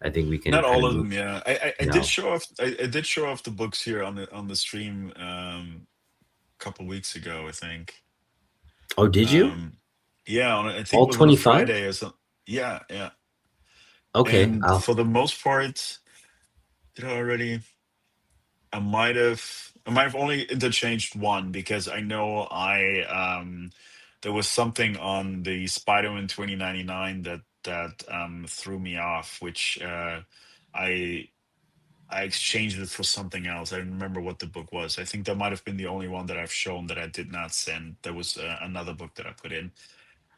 I think we can Not kind all of of move, them, yeah. I you did know. show off. I did show off the books here on the stream a couple weeks ago, I think. Oh, did you? Um, yeah, I think All it was on a 25? Friday or something. Yeah, yeah. Okay. And for the most part, did I already? I might have only interchanged one because I know I there was something on the Spider-Man 2099 that threw me off, which I I exchanged it for something else. I don't remember what the book was. I think that might have been the only one that I've shown that I did not send. There was another book that I put in.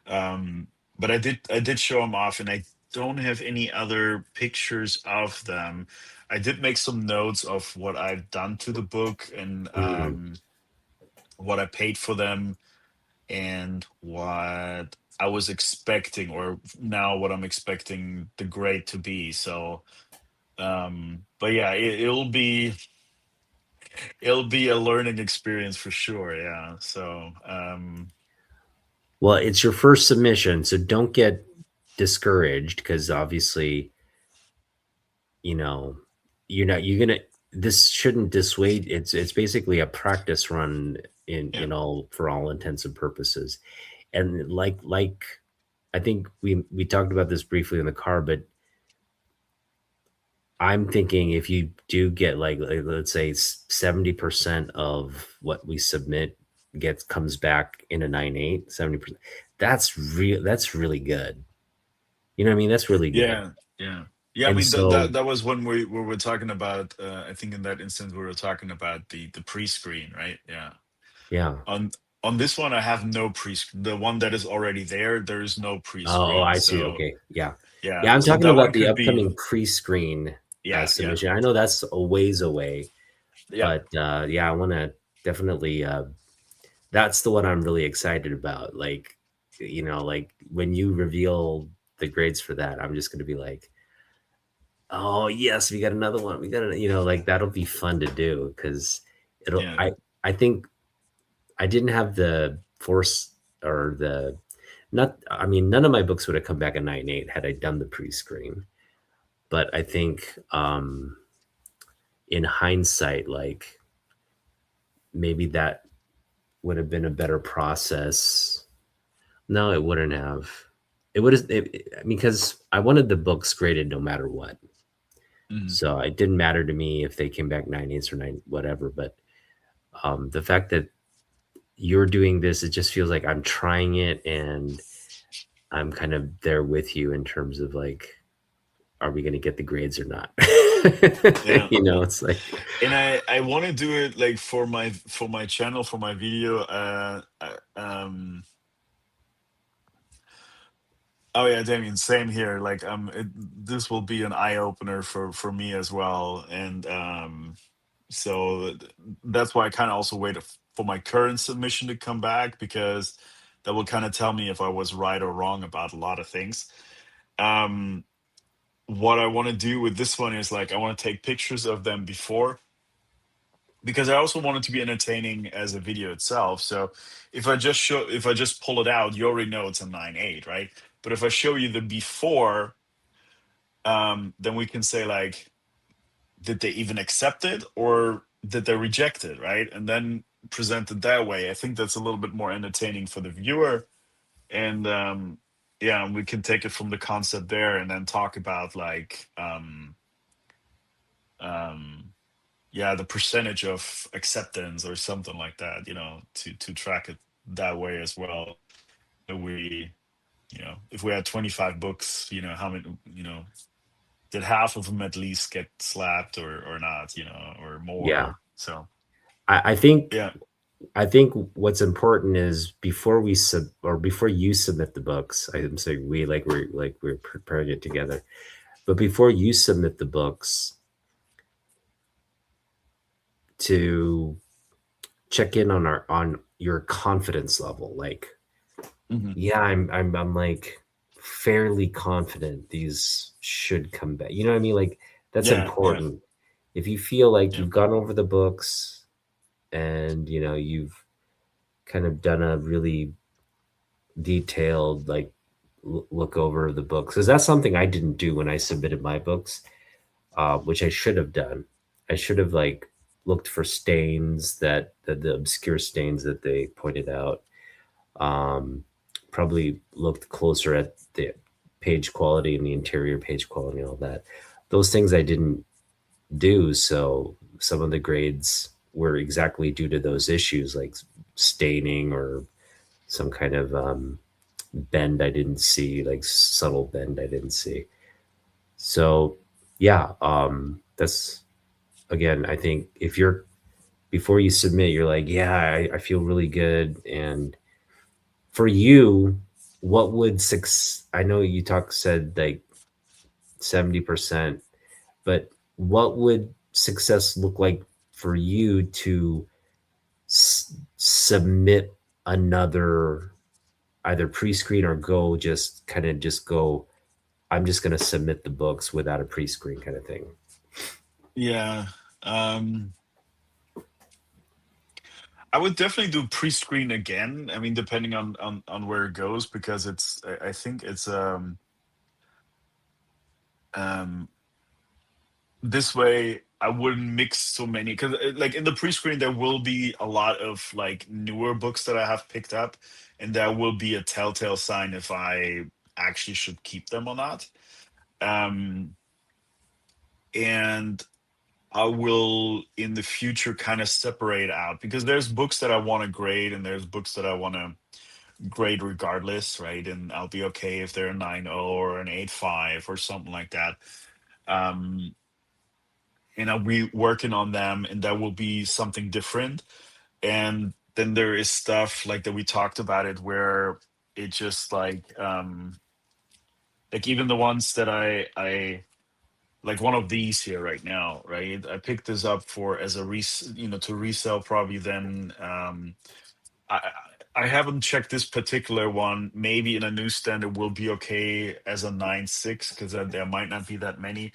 Um, but I did show them off, and I don't have any other pictures of them. I did make some notes of what I've done to the book and Mm. what I paid for them and what I was expecting, or now what I'm expecting the grade to be. So, but yeah, it'll be a learning experience for sure. Yeah. So, Well, it's your first submission, so don't get discouraged because obviously, you know, you're gonna this shouldn't dissuade. It's basically a practice run yeah, for all intents and purposes. And like I think we talked about this briefly in the car, but I'm thinking if you do get let's say 70% of what we submit gets comes back in a 9.8, 70%. That's really good. You know what I mean? That's really good. yeah, yeah, yeah. I And mean, so that was when we were talking about. I think in that instance we were talking about the pre-screen, right? Yeah. yeah. On on this one, I have no pre. The one that is already there, there is no Oh, pre-screen. I see. So Okay. Yeah. Yeah, yeah, I'm so talking that about one the could be. upcoming pre-screen Yeah, yeah, submission. I know that's a ways away, yeah, but yeah, I want to definitely that's the one I'm really excited about. Like, like when you reveal the grades for that, I'm just going to be like, "Oh, yes, we got another one. We got like that'll be fun to do cuz it'll yeah. I think I didn't have the force or the not I mean none of my books would have come back a 9.8 had I done the pre-screen. But I think in hindsight like maybe that would have been a better process. No, it wouldn't have. It would have because I wanted the books graded no matter what. Mhm. So it didn't matter to me if they came back 9.8s or nine whatever. But the fact that you're doing this, it just feels like I'm trying it and I'm kind of there with you in terms of like, are we going to get the grades or not? Yeah, yeah. It's like, And I want to do it like for my channel, for my video. Oh yeah, Damien, same here. Like this will be an eye opener for me as well, and so that's why I kind of also wait for my current submission to come back, because that will kind of tell me if I was right or wrong about a lot of things. Um, what I want to do with this one is like I want to take pictures of them before, because I also want it to be entertaining as a video itself. So if I just pull it out, you already know it's a 9.8, right? But if I show you the before, then we can say like, did they even accept it or did they reject it, right? And then present it that way. I think that's a little bit more entertaining for the viewer. And yeah, we can take it from the concept there and then talk about like um yeah, the percentage of acceptance or something like that, to track it that way as well. That we, if we had 25 books, how many, did half of them at least get slapped or not, or yeah. more. So I think yeah. I think what's important is before we sub or before you submit the books, I'm saying we we're preparing it together. But before you submit the books, to check in on your confidence level. Like, Hmm. yeah, I'm like fairly confident these should come back. You know what I mean? Like that's Yeah, yeah, important. If you feel like yeah, you've gone over the books and you've kind of done a really detailed like look over the books, because that's something I didn't do when I submitted my books, which I should have done. I should have like looked for stains that the obscure stains that they pointed out. Um, Probably looked closer at the page quality and the interior page quality and all that. Those things I didn't do, so some of the grades were exactly due to those issues, like staining or some kind of bend I didn't see, like subtle bend I didn't see. So yeah, that's again, I think if you're before you submit, you're like, yeah, I feel really good. And for you, what would six? I know you said like 70%, but what would success look like for you to submit another either pre-screen or go just kind of just go, I'm just going to submit the books without a pre-screen kind of thing. Yeah. Um, I would definitely do pre-screen again. I mean, depending on where it goes, because I think it's um this way I wouldn't mix so many, because like in the pre-screen there will be a lot of like newer books that I have picked up, and that will be a telltale sign if I actually should keep them or not. Um, and I will in the future kind of separate out, because there's books that I want to grade and there's books that I want to grade regardless, right? And I'll be okay if they're a 9.0 or an 8.5 or something like that. Um, and I'll be working on them, and that will be something different. And then there is stuff like that we talked about it, where it just like even the ones that I like, one of these here right now, right? I picked this up for as a to resell probably. Then I I haven't checked this particular one. Maybe in a newsstand it will be okay as a 9.6, because there might not be that many.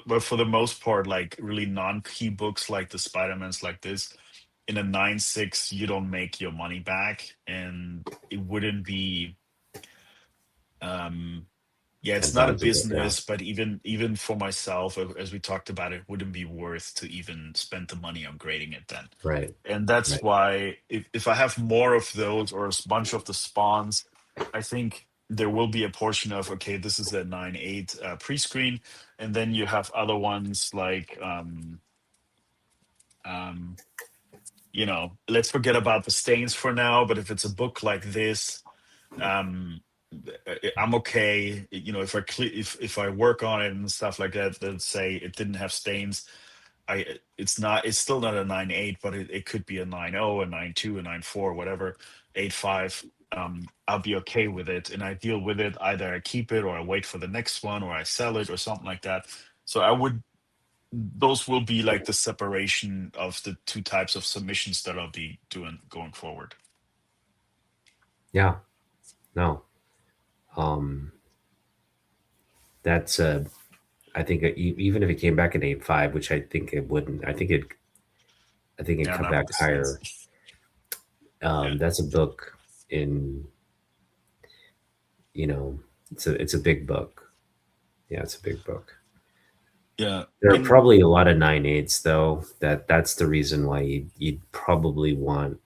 But for the most part, like really non-key books like the Spider-Mans like this, in a 9.6 you don't make your money back, and it wouldn't be um yeah, it's not a Advisable. Yeah. business, but even for myself, as we talked about, it wouldn't be worth to even spend the money on grading it then. Right. And that's Right. why if I have more of those or a bunch of the spawns, I think there will be a portion of, okay, this is a 9.8 pre-screen, and then you have other ones like um, let's forget about the stains for now. But if it's a book like this, um I'm okay, if if I work on it and stuff like that, let's say it didn't have stains, it's still not a 9.8, but it could be a 9.0, a 9.2, a 9.4, whatever, 8.5. I'll be okay with it, and I deal with it. Either I keep it or I wait for the next one or I sell it or something like that. So I would those will be like the separation of the two types of submissions that I'll be doing going forward. Yeah. No. Um, that's I think even if it came back at 8.5, which I think it wouldn't, I think it Yeah, come not back with the stains. higher. Yeah. That's a book in, you know, it's a big book. Yeah, it's a big book. Yeah. There are And probably a lot of 9.8s though. That's the reason why you'd probably want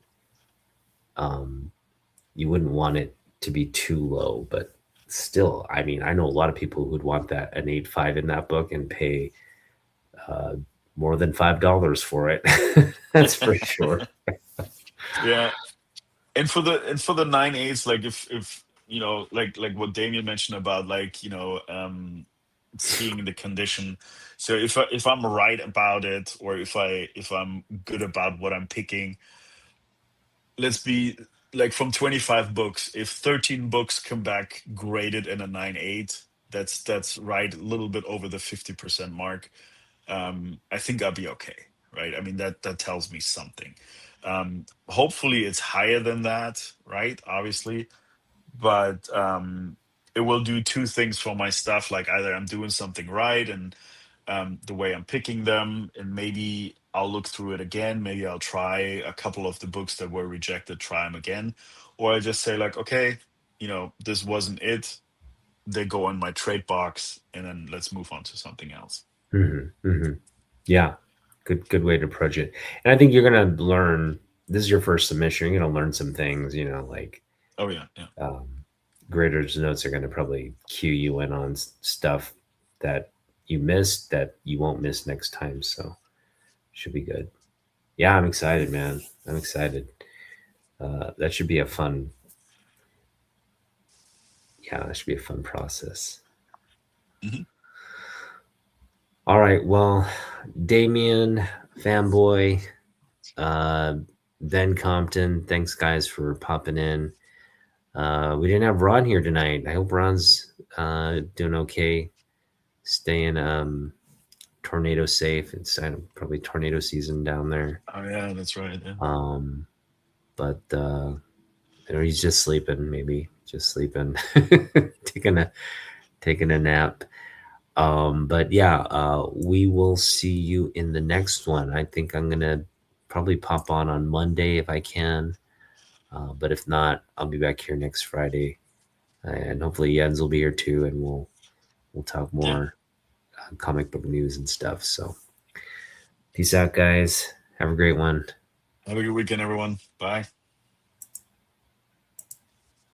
um, you wouldn't want it to be too low, but still, I mean, I know a lot of people who'd want that an 8.5 in that book and pay uh, more than $5 for it. That's for sure. yeah, and for the 9.8s, like if like what Damien mentioned about, like, seeing the condition. So if I'm right about it, or if I'm good about what I'm picking, let's be like, from 25 books, if 13 books come back graded in a 9.8, that's right, a little bit over the 50% mark. I think I'll be okay, right? I mean, that tells me something. Hopefully it's higher than that, right? Obviously, but it will do two things for my stuff. Like, either I'm doing something right, and the way I'm picking them, and maybe I'll look through it again. Maybe I'll try a couple of the books that were rejected, try them again, or I just say like, okay, this wasn't it. they go in my trade box, and then let's move on to something else. Yeah, good way to approach it. And I think you're gonna learn. This is your first submission. You're gonna learn some things. You know, like Oh yeah, yeah, um, graders notes are gonna probably cue you in on stuff that you missed that you won't miss next time. So should be good. Yeah, I'm excited, man. I'm excited. That should be a fun. Yeah, that should be a fun process. hmm All right. Well, Damien, fanboy, uh, Ben Compton, thanks guys for popping in. We didn't have Ron here tonight. I hope Ron's doing okay, staying tornado safe. It's probably tornado season down there. Oh yeah, that's right. Yeah, Um, but he's just sleeping, maybe just sleeping, taking a taking a nap. But yeah, we will see you in the next one. I think I'm gonna probably pop on Monday if I can. But if not, I'll be back here next Friday, and hopefully Jens will be here too, and we'll talk yeah. more comic book news and stuff. So peace out, guys. Have a great one. Have a good weekend, everyone. Bye.